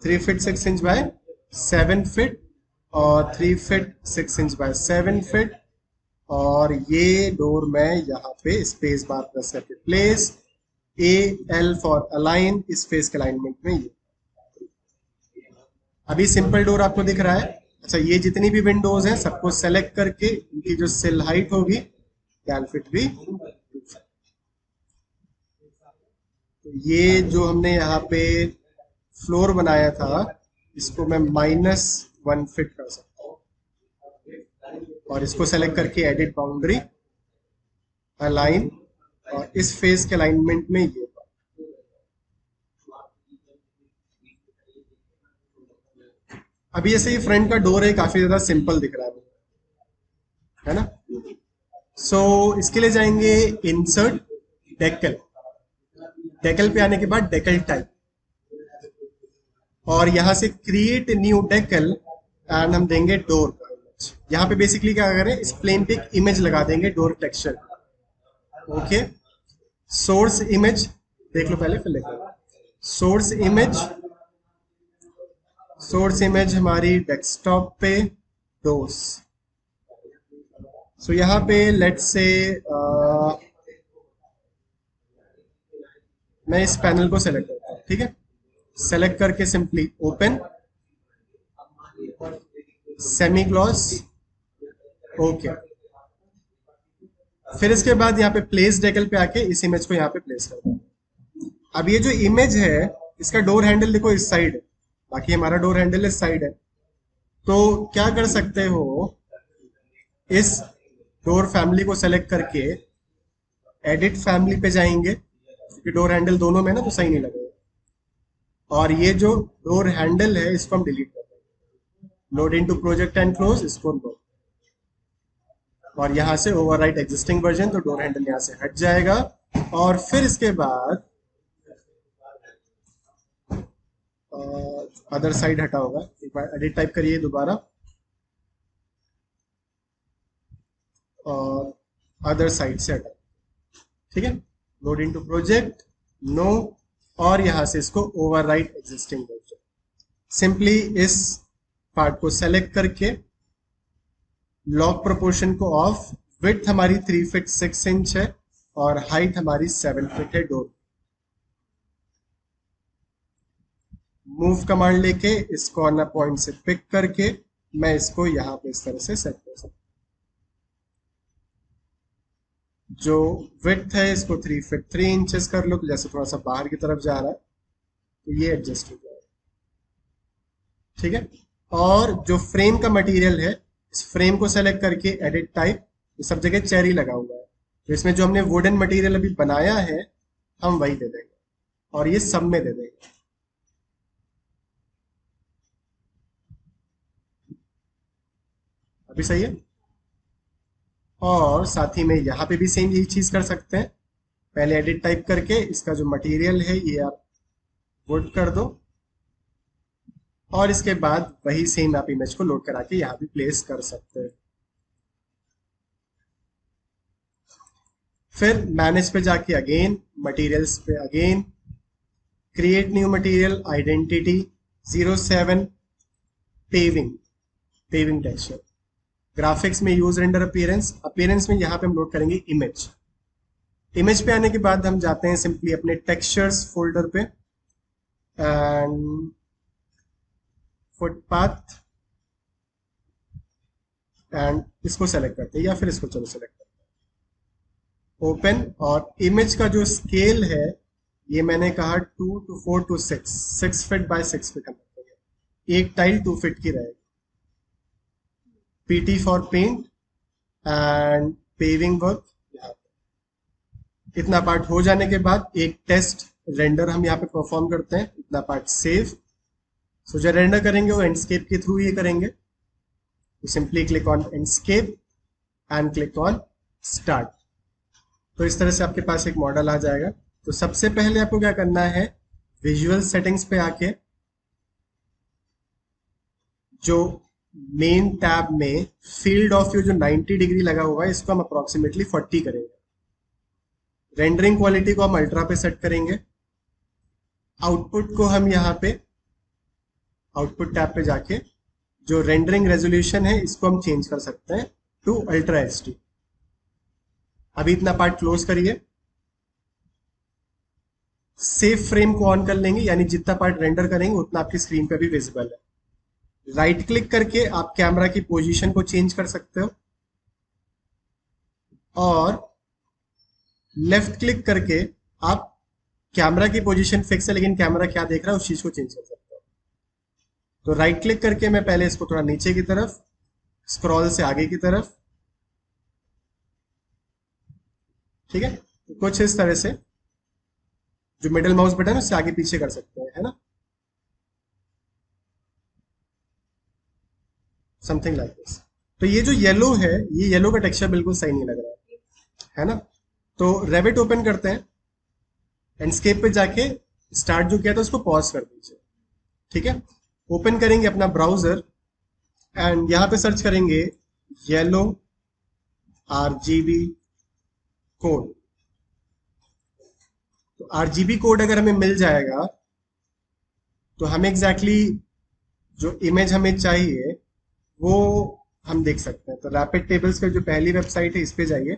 3 फीट 6 इंच बाय 7 फीट और 3 फीट 6 इंच बाय 7 फीट। और ये डोर मैं यहाँ पे स्पेस बार प्रेस करके प्लेस, AL फॉर अलाइन, इस फेस के अलाइनमेंट में ये। अभी सिंपल डोर आपको दिख रहा है। अच्छा, ये जितनी भी विंडोज हैं सबको सेलेक्ट करके इनकी जो सेल हाइट होगी कैन फिट भी, तो ये जो हमने यहाँ पे फ्लोर बनाया था इसको मैं -1 फिट कर सकता हूँ और इसको सेलेक्ट करके एडिट बाउंड्री, अलाइन, और इस फेस के अलाइनमेंट में ये। अभी जैसे ये फ्रंट का डोर है काफी ज्यादा सिंपल दिख रहा है ना। सो इसके लिए जाएंगे इंसर्ट डेकल, डेकल पे आने के बाद डेकल टाइप, और यहां से क्रिएट न्यू डेकल एंड हम देंगे डोर का इमेज। यहाँ पे बेसिकली क्या करें, इस प्लेन पे एक इमेज लगा देंगे door texture, okay, source image देख लो पहले, फिर लिख लो। सोर्स इमेज, सोर्स इमेज हमारी डेस्कटॉप पे डोस। सो यहाँ पे लेट्स से मैं इस पैनल को सेलेक्ट करता हूँ, ठीक है। सेलेक्ट करके simply open, semi gloss, okay. फिर इसके बाद यहाँ पे प्लेस डेकल पे आके इस इमेज को यहाँ पे प्लेस कर दो। अब ये जो इमेज है इसका डोर हैंडल देखो इस साइड है, बाकी हमारा डोर हैंडल इस साइड है। तो क्या कर सकते हो, इस डोर फैमिली को सेलेक्ट करके एडिट फैमिली पे जाएंगे, क्योंकि डोर हैंडल दोनों में ना तो सही नहीं लगेगा। और ये जो डोर हैंडल है इसको हम डिलीट कर देंगे। Load into project and close, इसको लो। और यहां से ओवरराइट एग्जिस्टिंग वर्जन, तो डोर हैंडल यहां से हट जाएगा। और फिर इसके बाद अदर साइड हटा होगा, एक बार एडिट टाइप करिए दोबारा, और अदर साइड से हटा, ठीक है। लोड इनटू प्रोजेक्ट, नो, और यहां से इसको ओवरराइट एग्जिस्टिंग वर्जन। सिंपली इस पार्ट को सेलेक्ट करके लॉक प्रोपोर्शन को ऑफ, विड्थ हमारी 3 फीट 6 इंच है और हाइट हमारी 7 फीट है डोर। मूव कमांड लेके इस कॉर्नर पॉइंट से पिक करके मैं इसको यहां पे इस तरह से सेट कर सकता हूं। जो विड्थ है इसको 3 फीट 3 इंचेस कर लो, तो जैसे थोड़ा सा बाहर की तरफ जा रहा है तो ये एडजस्ट हो जाएगा, ठीक है। और जो फ्रेम का मटेरियल है, इस फ्रेम को सेलेक्ट करके एडिट टाइप, सब जगह चेरी लगा हुआ है, तो इसमें जो हमने वुडन मटेरियल अभी बनाया है हम वही दे देंगे, और ये सब में दे देंगे। अभी सही है। और साथ ही में यहाँ पे भी सेम यही चीज कर सकते हैं, पहले एडिट टाइप करके इसका जो मटेरियल है ये आप वुड कर दो, और इसके बाद वही सेम आप इमेज को लोड करा के यहाँ भी प्लेस कर सकते हैं। फिर मैनेज पे जाके अगेन मटेरियल्स पे again create new material, identity 07 paving, paving texture. Graphics में यूज रेंडर अपीयरेंस, अपीयरेंस में यहाँ पे हम लोड करेंगे इमेज। इमेज पे आने के बाद हम जाते हैं सिंपली अपने टेक्सचर्स फोल्डर पे, एंड फुटपाथ, एंड इसको सेलेक्ट करते हैं, या फिर इसको चलो सेलेक्ट करते हैं, ओपन। और इमेज का जो स्केल है ये मैंने कहा 2 to 4 to 6 feet by 6 feet हम रखेंगे। एक टाइल 2 फीट की रहेगी। PT for paint and paving work. इतना पार्ट हो जाने के बाद एक टेस्ट रेंडर हम यहाँ पे परफॉर्म करते हैं, इतना पार्ट सेव। सो जो रेंडर करेंगे वो एंडस्केप के थ्रू ये करेंगे, तो simply click on Enscape and click on start. तो इस तरह से आपके पास एक मॉडल आ जाएगा। तो सबसे पहले आपको क्या करना है, विजुअल सेटिंग्स पे आके जो मेन टैब में फील्ड ऑफ व्यू जो 90 डिग्री लगा हुआ है इसको हम अप्रोक्सीमेटली 40 करेंगे। रेंडरिंग क्वालिटी को हम अल्ट्रा पे सेट करेंगे। आउटपुट को हम यहाँ पे आउटपुट टैब पे जाके जो रेंडरिंग रेजोल्यूशन है इसको हम चेंज कर सकते हैं टू अल्ट्रा एचडी। अभी इतना पार्ट क्लोज करिए, सेव फ्रेम को ऑन कर लेंगे, यानी जितना पार्ट रेंडर करेंगे उतना आपकी स्क्रीन पे भी विजिबल है। राइट क्लिक करके आप कैमरा की पोजीशन को चेंज कर सकते हो, और लेफ्ट क्लिक करके आप कैमरा की पोजीशन फिक्स है लेकिन कैमरा क्या देख रहा है उस चीज को चेंज कर सकते हो। तो राइट क्लिक करके मैं पहले इसको थोड़ा नीचे की तरफ, स्क्रॉल से आगे की तरफ, ठीक है। तो कुछ इस तरह से जो मिडिल माउस बटन है उससे आगे पीछे कर सकते हैं, है ना, समथिंग लाइक दिस। तो ये जो येलो है, ये येलो का टेक्सचर बिल्कुल सही नहीं लग रहा है ना। तो रेविट ओपन करते हैं, एंडस्केप पे जाके स्टार्ट जो किया था उसको पॉज कर दीजिए, ठीक है। ओपन करेंगे अपना ब्राउजर एंड यहां पे सर्च करेंगे येलो आरजीबी कोड, तो आरजीबी कोड अगर हमें मिल जाएगा तो हमें एग्जैक्टली जो इमेज हमें चाहिए वो हम देख सकते हैं। तो रैपिड टेबल्स का जो पहली वेबसाइट है इस पे जाइए।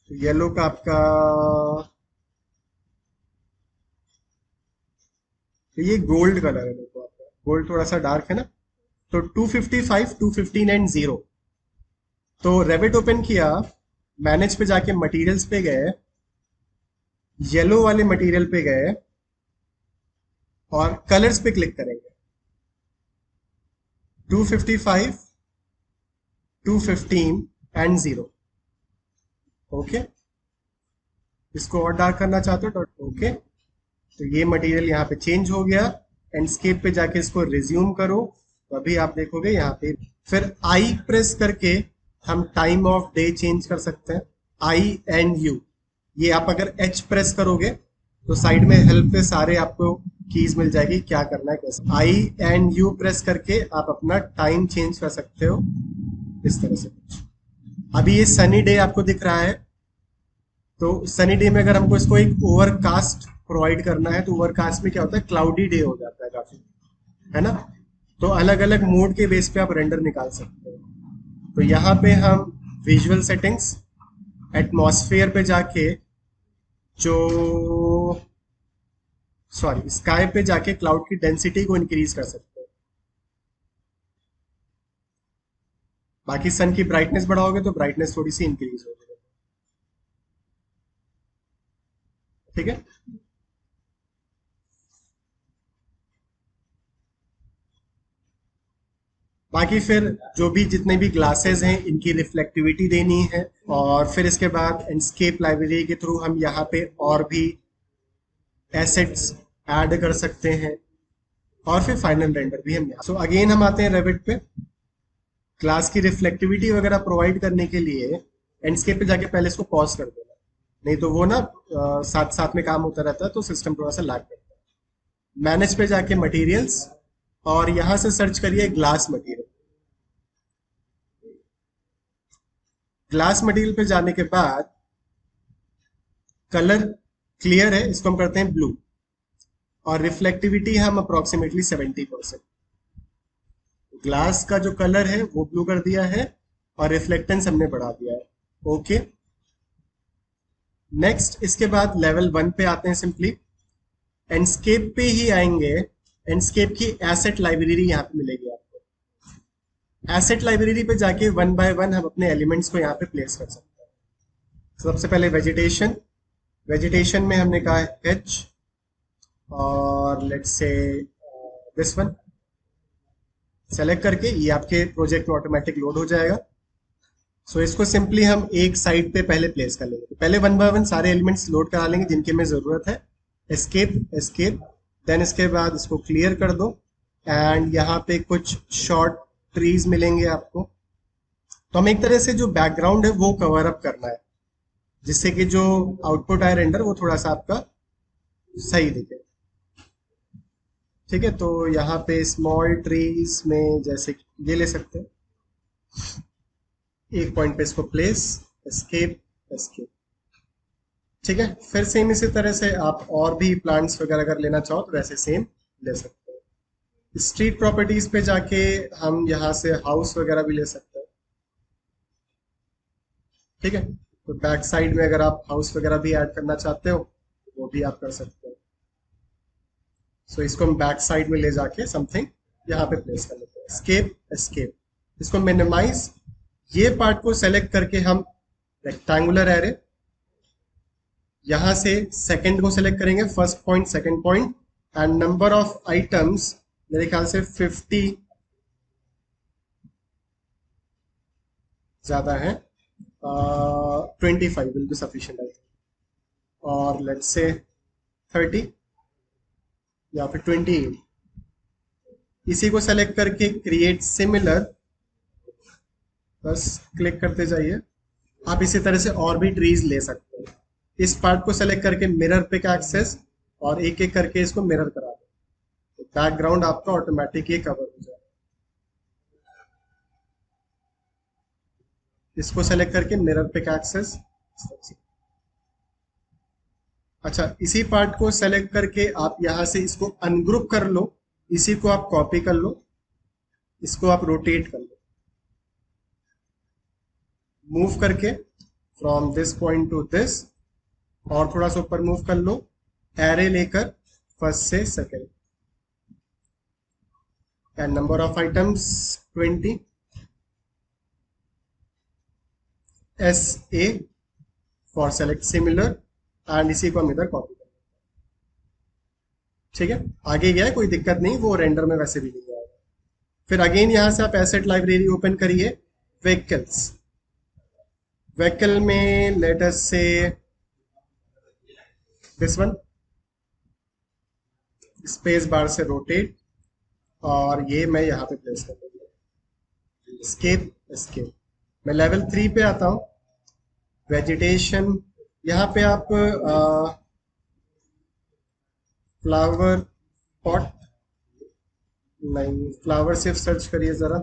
तो येलो का आपका, तो ये गोल्ड कलर है, देखो आपका गोल्ड थोड़ा सा डार्क है ना। तो 255, 215 एंड 0। तो रेविट ओपन किया, मैनेज पे जाके मटेरियल्स पे गए, येलो वाले मटेरियल पे गए और कलर्स पे क्लिक करेंगे। 255, 215 एंड 0। ओके, इसको और डार्क करना चाहते हो तो ओके। तो ये मटेरियल यहाँ पे चेंज हो गया। एंडस्केप पे जाके इसको रिज्यूम करो, तो अभी आप देखोगे यहाँ पे। फिर आई प्रेस करके हम टाइम ऑफ डे चेंज कर सकते हैं। आई एंड यू, ये आप अगर एच प्रेस करोगे तो साइड में हेल्प पे सारे आपको कीज मिल जाएगी, क्या करना है कैसे। आई एंड यू प्रेस करके आप अपना टाइम चेंज कर सकते हो इस तरह से कुछ। अभी ये सनी डे आपको दिख रहा है, तो सनी डे में अगर हमको इसको एक ओवरकास्ट प्रोवाइड करना है तो ओवरकास्ट में क्या होता है, क्लाउडी डे हो जाता है काफी, है ना। तो अलग अलग मोड के बेस पे आप रेंडर निकाल सकते हो। तो यहाँ पे हम विजुअल सेटिंग्स, एटमॉस्फेयर पे जाके जो सॉरी स्काई पे जाके क्लाउड की डेंसिटी को इंक्रीज कर सकते हो। बाकी सन की ब्राइटनेस बढ़ाओगे तो ब्राइटनेस थोड़ी सी इंक्रीज होगी, ठीक है। बाकी फिर जो भी जितने भी ग्लासेस हैं इनकी रिफ्लेक्टिविटी देनी है। और फिर इसके बाद एंडस्केप लाइब्रेरी के थ्रू हम यहाँ पे और भी एसेट्स ऐड कर सकते हैं और फिर फाइनल रेंडर भी हम यहाँ। सो अगेन हम आते हैं रेविट पे। ग्लास की रिफ्लेक्टिविटी वगैरह प्रोवाइड करने के लिए एंडस्केप पे जाके पहले इसको पॉज कर देना, नहीं तो वो ना साथ साथ में काम होता रहता है तो सिस्टम थोड़ा सा लैग करता है। मैनेज पे जाके मटेरियल्स और यहाँ से सर्च करिए ग्लास मटेरियल। ग्लास मटेरियल पे जाने के बाद कलर क्लियर है, इसको हम करते हैं ब्लू और रिफ्लेक्टिविटी हम अप्रोक्सीमेटली 70%। ग्लास का जो कलर है वो ब्लू कर दिया है और रिफ्लेक्टेंस हमने बढ़ा दिया है। ओके, नेक्स्ट इसके बाद लेवल 1 पे आते हैं। सिंपली एंडस्केप पे ही आएंगे। एंडस्केप की एसेट लाइब्रेरी यहाँ पे मिलेगी आपको। एसेट लाइब्रेरी पे जाके वन बाय वन हम अपने एलिमेंट्स को यहाँ पे प्लेस कर सकते हैं। सबसे पहले वेजिटेशन, वेजिटेशन में हमने कहा है एच और let's say this one select करके ये आपके प्रोजेक्ट में ऑटोमेटिक लोड हो जाएगा। सो इसको सिंपली हम एक साइड पे पहले प्लेस कर लेंगे। तो पहले वन बाय वन सारे एलिमेंट्स लोड करा लेंगे जिनकी हमें जरूरत है। एस्केप एस्केप, देन इसके बाद इसको क्लियर कर दो एंड यहाँ पे कुछ शॉर्ट ट्रीज मिलेंगे आपको। तो हम एक तरह से जो बैकग्राउंड है वो कवर अप करना है जिससे कि जो आउटपुट आए रेंडर वो थोड़ा सा आपका सही दिखे, ठीक है। तो यहाँ पे स्मॉल ट्रीज में जैसे ये ले सकते हैं, एक पॉइंट पे इसको प्लेस, एस्केप एस्केप, ठीक है। फिर सेम इसी तरह से आप और भी प्लांट्स वगैरह अगर लेना चाहो तो वैसे सेम ले सकते हैं। स्ट्रीट प्रॉपर्टीज पे जाके हम यहाँ से हाउस वगैरह भी ले सकते हैं, ठीक है। तो बैक साइड में अगर आप हाउस वगैरह भी ऐड करना चाहते हो वो भी आप कर सकते हो। सो इसको हम बैक साइड में ले जाके समथिंग यहाँ पे प्लेस कर लेते हैं। एस्केप एस्केप, इसको मिनिमाइज, ये पार्ट को सेलेक्ट करके हम रेक्टेंगुलर एरे, यहां से सेकंड को सेलेक्ट करेंगे, first point second point and number of items मेरे ख्याल से 50 ज्यादा है, 25 will be sufficient I think. और लेट्स से 30 या फिर 28, इसी को सेलेक्ट करके क्रिएट सिमिलर, बस क्लिक करते जाइए। आप इसी तरह से और भी ट्रीज ले सकते हैं। इस पार्ट को सेलेक्ट करके मिरर पे का एक्सेस और एक एक करके इसको मिरर करा दो, तो बैकग्राउंड आपका ऑटोमेटिक ही कवर हो जाए। इसको सेलेक्ट करके मिरर पिक एक्सेस। अच्छा, इसी पार्ट को सेलेक्ट करके आप यहां से इसको अनग्रुप कर लो, इसी को आप कॉपी कर लो, इसको आप रोटेट कर लो, मूव करके from this point to this, और थोड़ा सा ऊपर मूव कर लो, एरे लेकर फर्स्ट से second, and number of items 20, S A for select similar, and इसी को हम इधर कॉपी कर, ठीक है। आगे गया है, कोई दिक्कत नहीं, वो रेंडर में वैसे भी नहीं आएगा। फिर अगेन यहां से आप एसेट लाइब्रेरी ओपन करिए, व्हीकल्स, व्हीकल में लेट अस से दिस वन, स्पेस बार से रोटेट, और ये मैं यहाँ पे प्लेस कर दूंगा, स्केप स्केप। मैं लेवल 3 पे आता हूँ, वेजिटेशन, यहाँ पे आप फ्लावर पॉट, नहीं फ्लावर सिर्फ सर्च करिए जरा,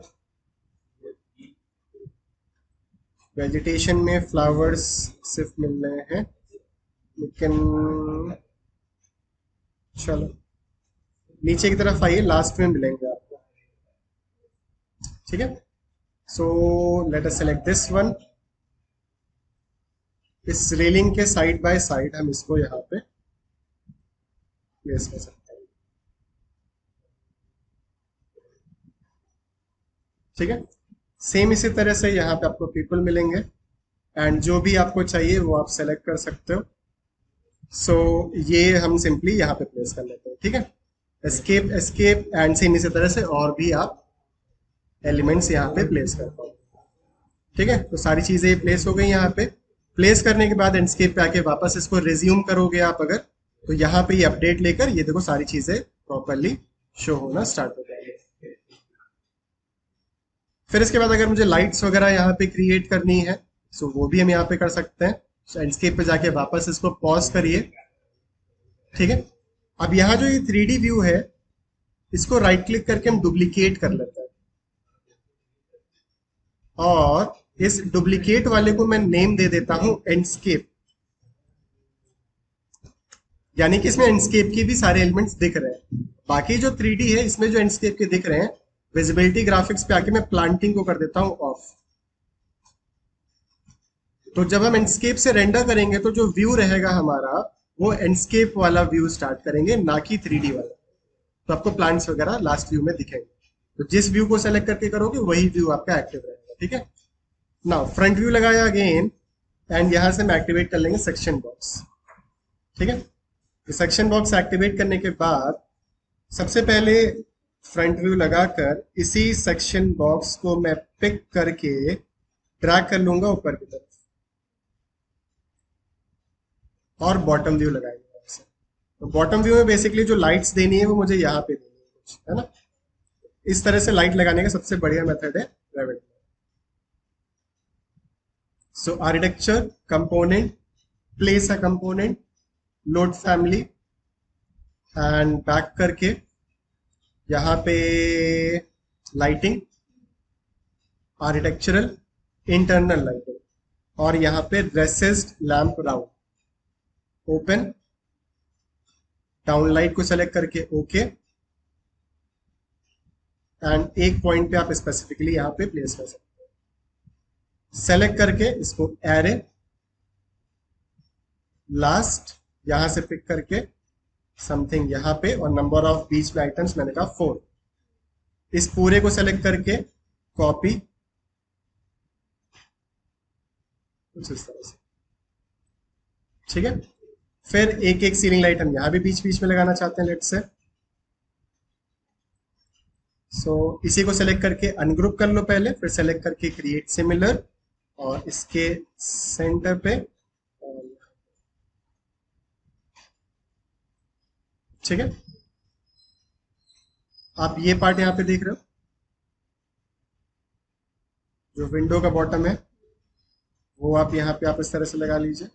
वेजिटेशन में फ्लावर्स सिर्फ मिल रहे हैं, लेकिन चलो नीचे की तरफ आइए, लास्ट में मिलेंगे आपको, ठीक है। So let us select this one, इस रेलिंग के साइड बाय साइड हम इसको यहाँ पे प्लेस कर सकते हैं, ठीक है। सेम इसी तरह से यहाँ पे आपको पीपल मिलेंगे, एंड जो भी आपको चाहिए वो आप सेलेक्ट कर सकते हो। सो ये हम सिंपली यहाँ पे प्लेस कर लेते हैं, ठीक है। एस्केप एस्केप, एंड सेम इसी तरह से और भी आप एलिमेंट्स यहाँ पे प्लेस कर पाओ, ठीक है। तो सारी चीजें प्लेस हो गई यहाँ पे। प्लेस करने के बाद एंडस्केप पे आके वापस इसको रिज्यूम करोगे आप अगर, तो यहाँ पे ये अपडेट लेकर ये देखो सारी चीजें प्रॉपरली शो होना स्टार्ट हो जाएंगे। फिर इसके बाद अगर मुझे लाइट्स वगैरह यहाँ पे क्रिएट करनी है, सो वो भी हम यहाँ पे कर सकते हैं। एंडस्केप पे जाके वापस इसको पॉज करिए, ठीक है। अब यहाँ जो ये 3D व्यू है, इसको राइट क्लिक करके हम डुप्लीकेट कर लेते हैं, और इस डुप्लीकेट वाले को मैं नेम दे देता हूं एंडस्केप, यानी कि इसमें एंडस्केप के भी सारे एलिमेंट्स दिख रहे हैं। बाकी जो 3D है इसमें जो एंडस्केप के दिख रहे हैं, विजिबिलिटी ग्राफिक्स पे आके मैं प्लांटिंग को कर देता हूं ऑफ। तो जब हम एंडस्केप से रेंडर करेंगे तो जो व्यू रहेगा हमारा, वो एंडस्केप वाला व्यू स्टार्ट करेंगे, ना कि 3D वाला। तो आपको प्लांट्स वगैरह लास्ट व्यू में दिखेंगे। तो जिस व्यू को सेलेक्ट करके करोगे वही व्यू आपका एक्टिव रहेगा, ठीक है। नाउ फ्रंट व्यू लगाया अगेन, एंड यहां से हम एक्टिवेट कर लेंगे सेक्शन बॉक्स, ठीक है। तो सेक्शन बॉक्स एक्टिवेट करने के बाद सबसे पहले फ्रंट व्यू लगाकर इसी सेक्शन बॉक्स को मैं पिक करके ड्रैग कर लूंगा ऊपर की तरफ, और बॉटम व्यू लगाएंगे ऐसे। तो बॉटम व्यू में बेसिकली जो लाइट्स देनी है वो मुझे यहाँ पे देनी है कुछ, है ना। इस तरह से लाइट लगाने का सबसे बढ़िया मेथड है Revit. So architecture component, place a component, load family, and back करके यहाँ पे लाइटिंग, आर्किटेक्चरल, इंटरनल लाइटिंग, और यहाँ पे recessed lamp round, open, down light को सेलेक्ट करके ओके, एंड एक पॉइंट पे आप स्पेसिफिकली यहाँ पे प्लेस कर सकते हैं। सेलेक्ट करके इसको एरे, लास्ट यहां से पिक करके समथिंग यहाँ पे, और नंबर ऑफ बीच में आइटम्स मैंने कहा 4, इस पूरे को सेलेक्ट करके कॉपी, कुछ इस तरह से, ठीक है। फिर एक एक सीलिंग लाइट हम यहाँ भी बीच बीच में लगाना चाहते हैं, लेट से। सो इसी को सेलेक्ट करके अनग्रुप कर लो पहले, फिर सेलेक्ट करके क्रिएट सिमिलर, और इसके सेंटर पे, ठीक है। आप ये पार्ट यहाँ पे देख रहे हो, जो विंडो का बॉटम है, वो आप यहाँ पे आप इस तरह से लगा लीजिए।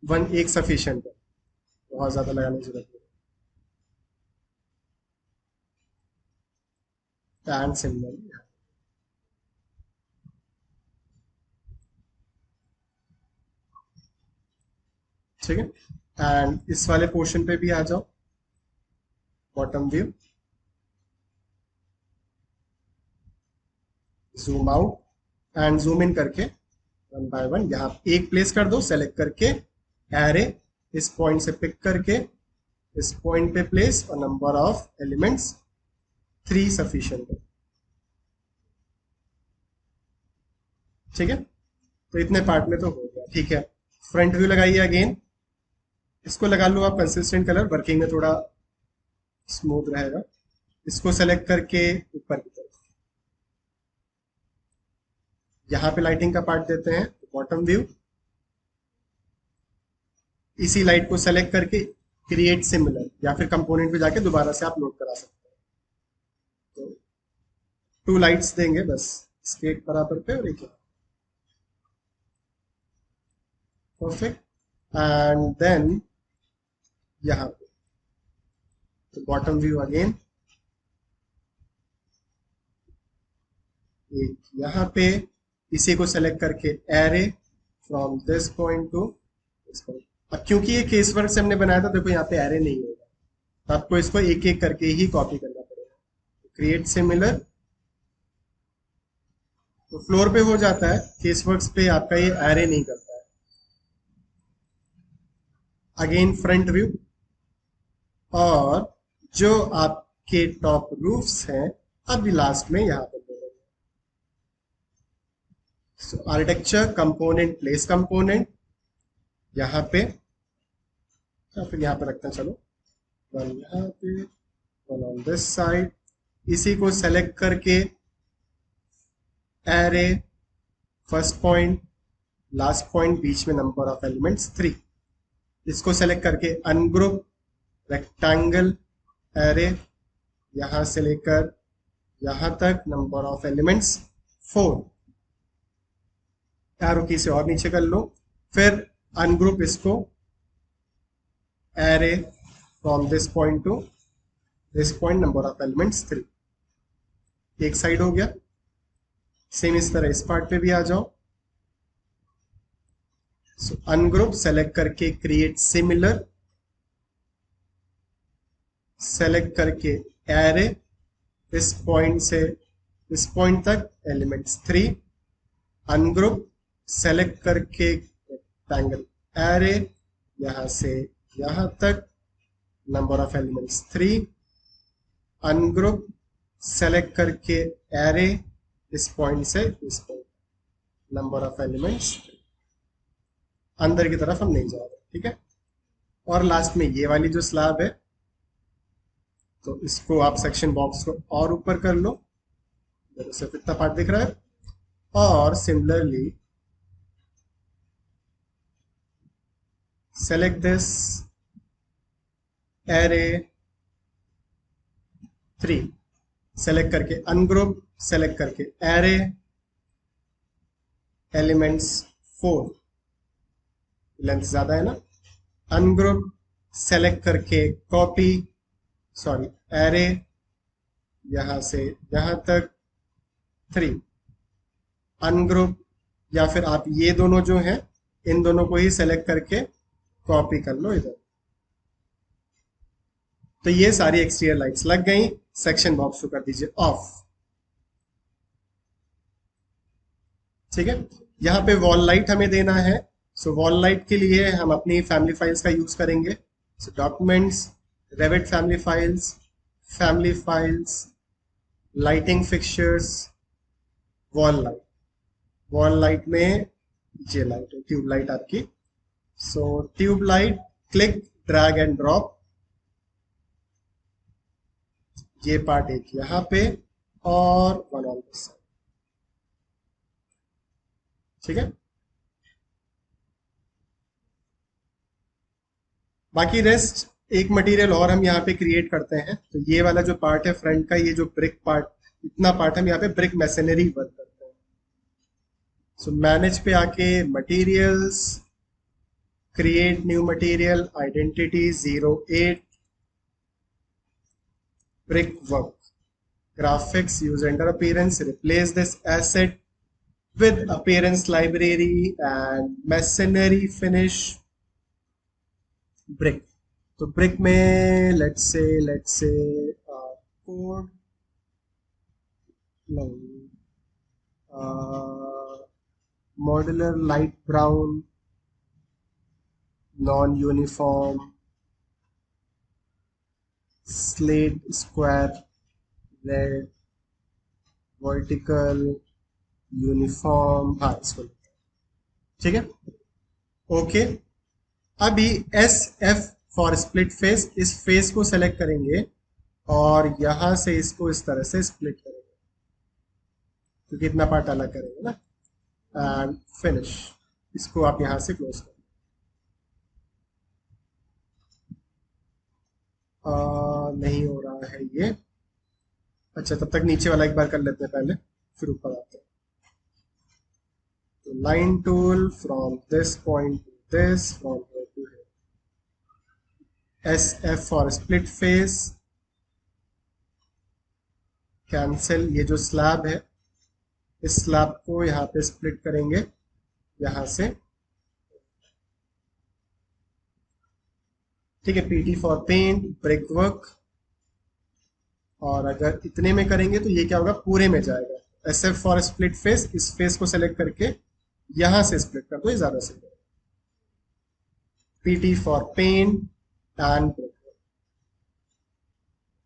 वन एक सफिशियंट है, बहुत ज्यादा लगाने की जरूरत नहीं। एंड सिमिलर, ठीक है। एंड इस वाले पोर्शन पे भी आ जाओ, bottom view, zoom out and zoom in करके वन बाय वन यहाँ एक प्लेस कर दो, सेलेक्ट करके एरे इस पॉइंट से पिक करके इस पॉइंट पे प्लेस और नंबर ऑफ एलिमेंट्स 3 सफिशिएंट है। ठीक है, तो इतने पार्ट में तो हो गया। ठीक है, फ्रंट व्यू लगाइए अगेन, इसको लगा लो आप कंसिस्टेंट कलर, वर्किंग में थोड़ा स्मूथ रहेगा। इसको सेलेक्ट करके ऊपर की तरफ यहाँ पे लाइटिंग का पार्ट देते हैं, बॉटम व्यू, इसी लाइट को सेलेक्ट करके क्रिएट सिमिलर या फिर कंपोनेंट पे जाके दोबारा से आप लोड करा सकते हैं। तो 2 लाइट्स देंगे बस, इसके एक बराबर पे और एक परफेक्ट। एंड देन यहाँ पे तो बॉटम व्यू अगेन, एक यहाँ पे, इसी को सेलेक्ट करके array from this point to this point. अब क्योंकि ये केस वर्क से हमने बनाया था, देखो यहाँ पे एरे नहीं होगा, तो आपको इसको एक एक करके ही कॉपी करना पड़ेगा। क्रिएट सिमिलर, तो फ्लोर पे हो जाता है, केस वर्क्स पे आपका ये एरे नहीं करता है। अगेन फ्रंट व्यू, और जो आपके टॉप रूफ्स हैं अभी लास्ट में यहाँ पर आर्किटेक्चर कंपोनेंट, प्लेस कंपोनेंट यहाँ पे, या फिर यहाँ पे रखते हैं, चलो वन यहाँ पे, वन ऑन दिस साइड, इसी को सेलेक्ट करके array first point last point बीच में नंबर ऑफ एलिमेंट्स 3, इसको सेलेक्ट करके अनग्रुप रेक्टेंगल एरे यहां से लेकर यहां तक नंबर ऑफ एलिमेंट्स 4, एरो की से और नीचे कर लो, फिर अनग्रुप इसको array from this point to this point number of elements 3, एक साइड हो गया। सेम इस तरह इस पार्ट पे भी आ जाओ, सो अनग्रुप सेलेक्ट करके क्रिएट सिमिलर, सेलेक्ट करके एरे इस पॉइंट से इस पॉइंट तक एलिमेंट्स 3, अनग्रुप सेलेक्ट करके रेक्टेंगल एरे यहां से यहां तक number of elements 3, ungroup select करके एरे इस पॉइंट से इस पॉइंट नंबर ऑफ एलिमेंट्स 3। अंदर की तरफ हम नहीं जा रहे, ठीक है। और लास्ट में ये वाली जो स्लैब है, तो इसको आप सेक्शन बॉक्स को और ऊपर कर लो, सिर्फ इतना पार्ट दिख रहा है, और similarly select this array 3, select करके अनग्रुप सेलेक्ट करके एरे एलिमेंट्स 4, लेंथ ज्यादा है ना, अनग्रुप सेलेक्ट करके कॉपी सॉरी एरे यहां से यहां तक 3, अनग्रुप, या फिर आप ये दोनों जो हैं इन दोनों को ही सेलेक्ट करके कॉपी कर लो इधर। तो ये सारी एक्सटीरियर लाइट्स लग गई, सेक्शन बॉक्स को कर दीजिए ऑफ। ठीक है, यहाँ पे वॉल लाइट हमें देना है, सो वॉल लाइट के लिए हम अपनी फैमिली फाइल्स का यूज करेंगे। So documents, Revit family files, lighting fixtures, wall light में ये लाइट है, ट्यूब लाइट आपकी। So tube light, click drag and drop, ये पार्ट एक यहाँ पे और वन ऑन दिस साइड, ठीक है। बाकी रेस्ट एक मटेरियल और हम यहाँ पे क्रिएट करते हैं, तो ये वाला जो पार्ट है फ्रंट का, ये जो ब्रिक पार्ट, इतना पार्ट हम यहाँ पे ब्रिक मैसनरी वर्क करते हैं। सो मैनेज पे आके materials, create new material, identity 08 brick work, graphics, use render appearance, replace this asset with appearance library and masonry finish, brick. तो ब्रिक में लेट्स से कोड नहीं, modular light brown non uniform slate square red vertical uniform, हाँ इसको ठीक है। ओके, अभी S F for split face, इस फेस को सेलेक्ट करेंगे और यहां से इसको इस तरह से स्प्लिट करेंगे क्योंकि इतना पार्ट अलग करेंगे ना, एंड फिनिश। इसको आप यहां से क्लोज करें। नहीं हो रहा है ये। अच्छा, तब तक नीचे वाला एक बार कर लेते हैं पहले, फिर ऊपर आते हैं। तो line tool from this point to this, from here to here, S F for split face, cancel. ये जो स्लैब है इस स्लैब को यहाँ पे स्प्लिट करेंगे यहां से, ठीक है। PT for paint brick work, और अगर इतने में करेंगे तो ये क्या होगा, पूरे में जाएगा। S F for split face, इस फेस को सेलेक्ट करके यहां से स्प्लिट कर दो, ये ज्यादा सही है। PT for paint and brick,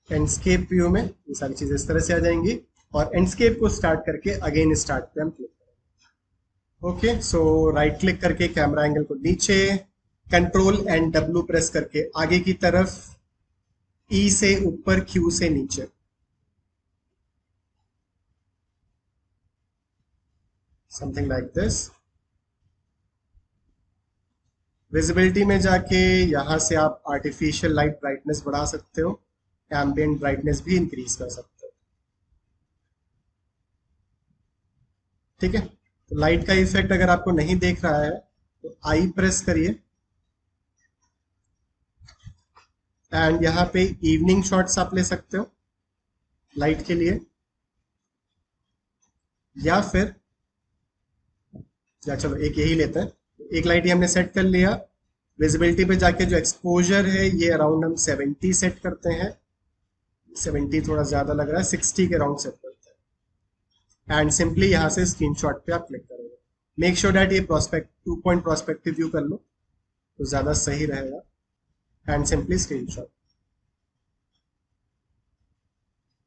Enscape view में ये सारी चीजें इस तरह से आ जाएंगी, और एंडस्केप को स्टार्ट करके अगेन स्टार्ट पे हम क्लिक करेंगे। ओके, सो राइट क्लिक करके कैमरा एंगल को नीचे, कंट्रोल एंड डब्ल्यू प्रेस करके आगे की तरफ, ई से ऊपर क्यू से नीचे, समथिंग लाइक दिस। विजिबिलिटी में जाके यहां से आप आर्टिफिशियल लाइट ब्राइटनेस बढ़ा सकते हो, एम्बियंट ब्राइटनेस भी इंक्रीज कर सकते हो, ठीक है। तो लाइट का इफेक्ट अगर आपको नहीं देख रहा है तो आई प्रेस करिए, एंड यहाँ पे इवनिंग शॉट्स आप ले सकते हो लाइट के लिए, या फिर या चलो एक यही लेते हैं। एक लाइट ही हमने सेट कर लिया। विजिबिलिटी पे जाके जो एक्सपोजर है ये अराउंड हम 70 सेट करते हैं, 70 थोड़ा ज्यादा लग रहा है, 60 के अराउंड सेट करते हैं, एंड सिंपली यहाँ से स्क्रीनशॉट पे आप क्लिक करोगे। मेक श्योर दैट ये प्रोस्पेक्ट 2 पॉइंट प्रोस्पेक्टिव व्यू कर लो तो ज्यादा सही रहेगा, and simply screenshot.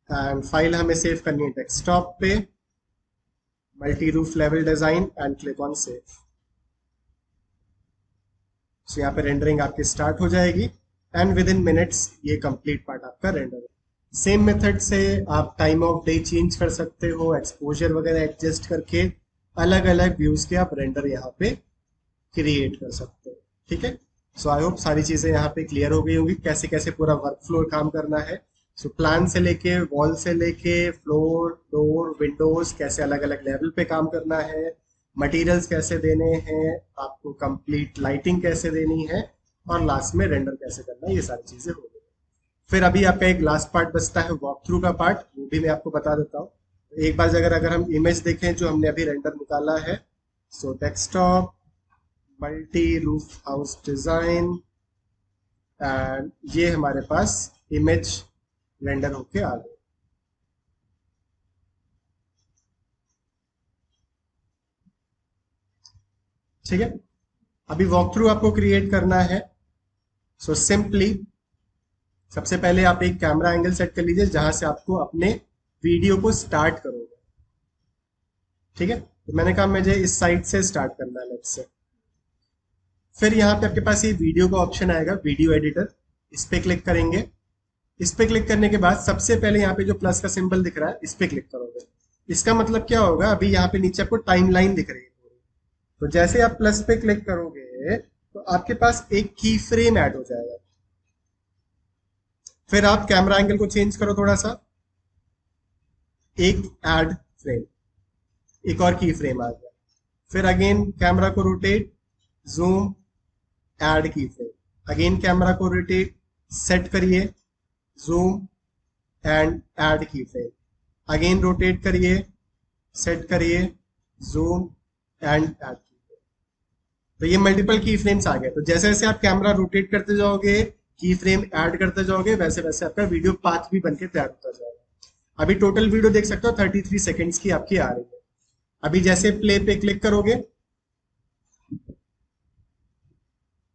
And file हमें सेव करनी है डेस्कटॉप पे, multi roof level design, and click on save. So यहाँ पे रेंडरिंग आपकी स्टार्ट हो जाएगी, एंड विद इन मिनट्स ये कंप्लीट पार्ट आपका रेंडर है। सेम मेथड से आप टाइम ऑफ डे चेंज कर सकते हो, एक्सपोजर वगैरह एडजस्ट करके अलग अलग व्यूज के आप रेंडर यहाँ पे क्रिएट कर सकते हो, ठीक है। सो आई होप सारी चीजें यहाँ पे क्लियर हो गई होंगी, कैसे कैसे पूरा वर्क फ्लो काम करना है। सो प्लान से लेके वॉल से लेके फ्लोर डोर विंडोज कैसे अलग अलग लेवल पे काम करना है, मटेरियल्स कैसे देने हैं, आपको कंप्लीट लाइटिंग कैसे देनी है, और लास्ट में रेंडर कैसे करना है, ये सारी चीजें हो गई। फिर अभी आपका एक लास्ट पार्ट बचता है वॉक थ्रू का पार्ट, वो भी मैं आपको बता देता हूँ। एक बार अगर हम इमेज देखें जो हमने अभी रेंडर निकाला है, सो desktop multi roof house design, and ये हमारे पास इमेज रेंडर होके आ गए, ठीक है। अभी वॉक थ्रू आपको क्रिएट करना है। सो सिंपली सबसे पहले आप एक कैमरा एंगल सेट कर लीजिए जहां से आपको अपने वीडियो को स्टार्ट करोगे, ठीक है। तो मैंने कहा मुझे इस साइड से स्टार्ट करना है, लेट्स से। फिर यहाँ पे आपके पास ये वीडियो का ऑप्शन आएगा, वीडियो एडिटर, इस पे क्लिक करेंगे। इस पे क्लिक करने के बाद सबसे पहले यहाँ पे जो प्लस का सिंबल दिख रहा है इस पे क्लिक करोगे। इसका मतलब क्या होगा, अभी यहाँ पे नीचे आपको टाइमलाइन दिख रही है, तो जैसे आप प्लस पे क्लिक करोगे तो आपके पास एक की फ्रेम ऐड हो जाएगा। फिर आप कैमरा एंगल को चेंज करो थोड़ा सा, एक ऐड फ्रेम, एक और की फ्रेम आ गया। फिर अगेन कैमरा को रोटेट, जूम, ऐड की फ्रेम, अगेन कैमरा को रोटेट, सेट करिए, जूम एंड ऐड की फ्रेम, अगेन रोटेट करिए, सेट करिए, जूम एंड ऐड की फ्रेम। तो ये मल्टीपल की फ्रेम्स आ गए। तो जैसे जैसे आप कैमरा रोटेट करते जाओगे, की फ्रेम ऐड करते जाओगे, वैसे वैसे आपका वीडियो पाथ भी बन के तैयार होता जाएगा। अभी टोटल वीडियो देख सकते हो 33 सेकेंड्स की आपकी आ रही है। अभी जैसे प्ले पे क्लिक करोगे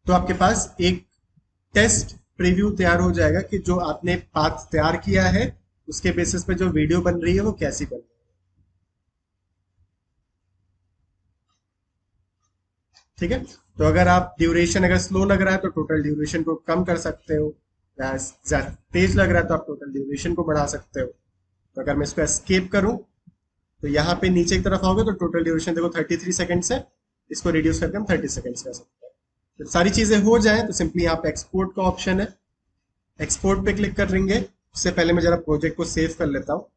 तो आपके पास एक टेस्ट प्रीव्यू तैयार हो जाएगा कि जो आपने पाथ तैयार किया है उसके बेसिस पे जो वीडियो बन रही है वो कैसी बन रही है। ठीक है, तो अगर आप ड्यूरेशन अगर स्लो लग रहा है तो टोटल ड्यूरेशन को कम कर सकते हो, या ज्यादा तेज लग रहा है तो आप टोटल ड्यूरेशन को बढ़ा सकते हो। तो अगर मैं इसको एस्केप करूं तो यहाँ पे नीचे की तरफ आओगे तो टोटल ड्यूरेशन देखो 33 सेकंड्स है, इसको रिड्यूस करके हम 30 सेकंड्स कर सकते हैं। जब सारी चीजें हो जाए तो सिंपली यहाँ पे एक्सपोर्ट का ऑप्शन है, एक्सपोर्ट पे क्लिक करेंगे। उससे पहले मैं जरा प्रोजेक्ट को सेव कर लेता हूँ।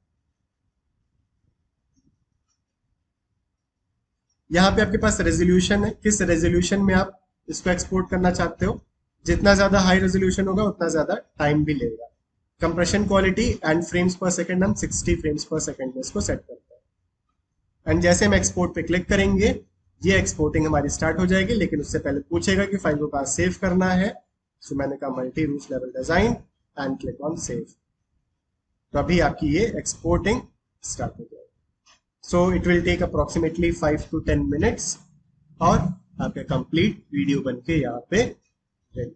यहाँ पे आपके पास रेजोल्यूशन है, किस रेजोल्यूशन में आप इसको एक्सपोर्ट करना चाहते हो। जितना ज्यादा हाई रेजोल्यूशन होगा उतना ज्यादा टाइम भी लेगा। कंप्रेशन क्वालिटी एंड फ्रेम्स पर सेकंड हम 60 फ्रेम्स पर सेकंड में इसको सेट करते हैं। एंड जैसे हम एक्सपोर्ट पे क्लिक करेंगे ये एक्सपोर्टिंग हमारी स्टार्ट हो जाएगी, लेकिन उससे पहले पूछेगा कि फाइल को कहाँ सेव करना है। सो मैंने कहा multi roof level design and click on save. तो अभी आपकी ये एक्सपोर्टिंग स्टार्ट हो जाएगी। So it will take approximately 5 to 10 minutes और आपका कंप्लीट वीडियो बनके यहाँ पे रेडी।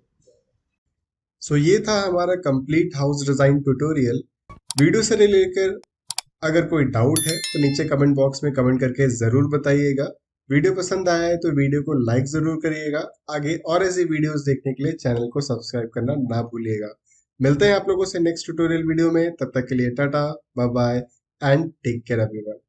सो ये था हमारा complete house design tutorial. Video से रिलेटेड अगर कोई डाउट है तो नीचे कमेंट बॉक्स में कमेंट करके जरूर बताइएगा। वीडियो पसंद आया है तो वीडियो को लाइक जरूर करिएगा। आगे और ऐसी वीडियोस देखने के लिए चैनल को सब्सक्राइब करना ना भूलिएगा। मिलते हैं आप लोगों से नेक्स्ट ट्यूटोरियल वीडियो में, तब तक के लिए tata bye bye and take care everyone.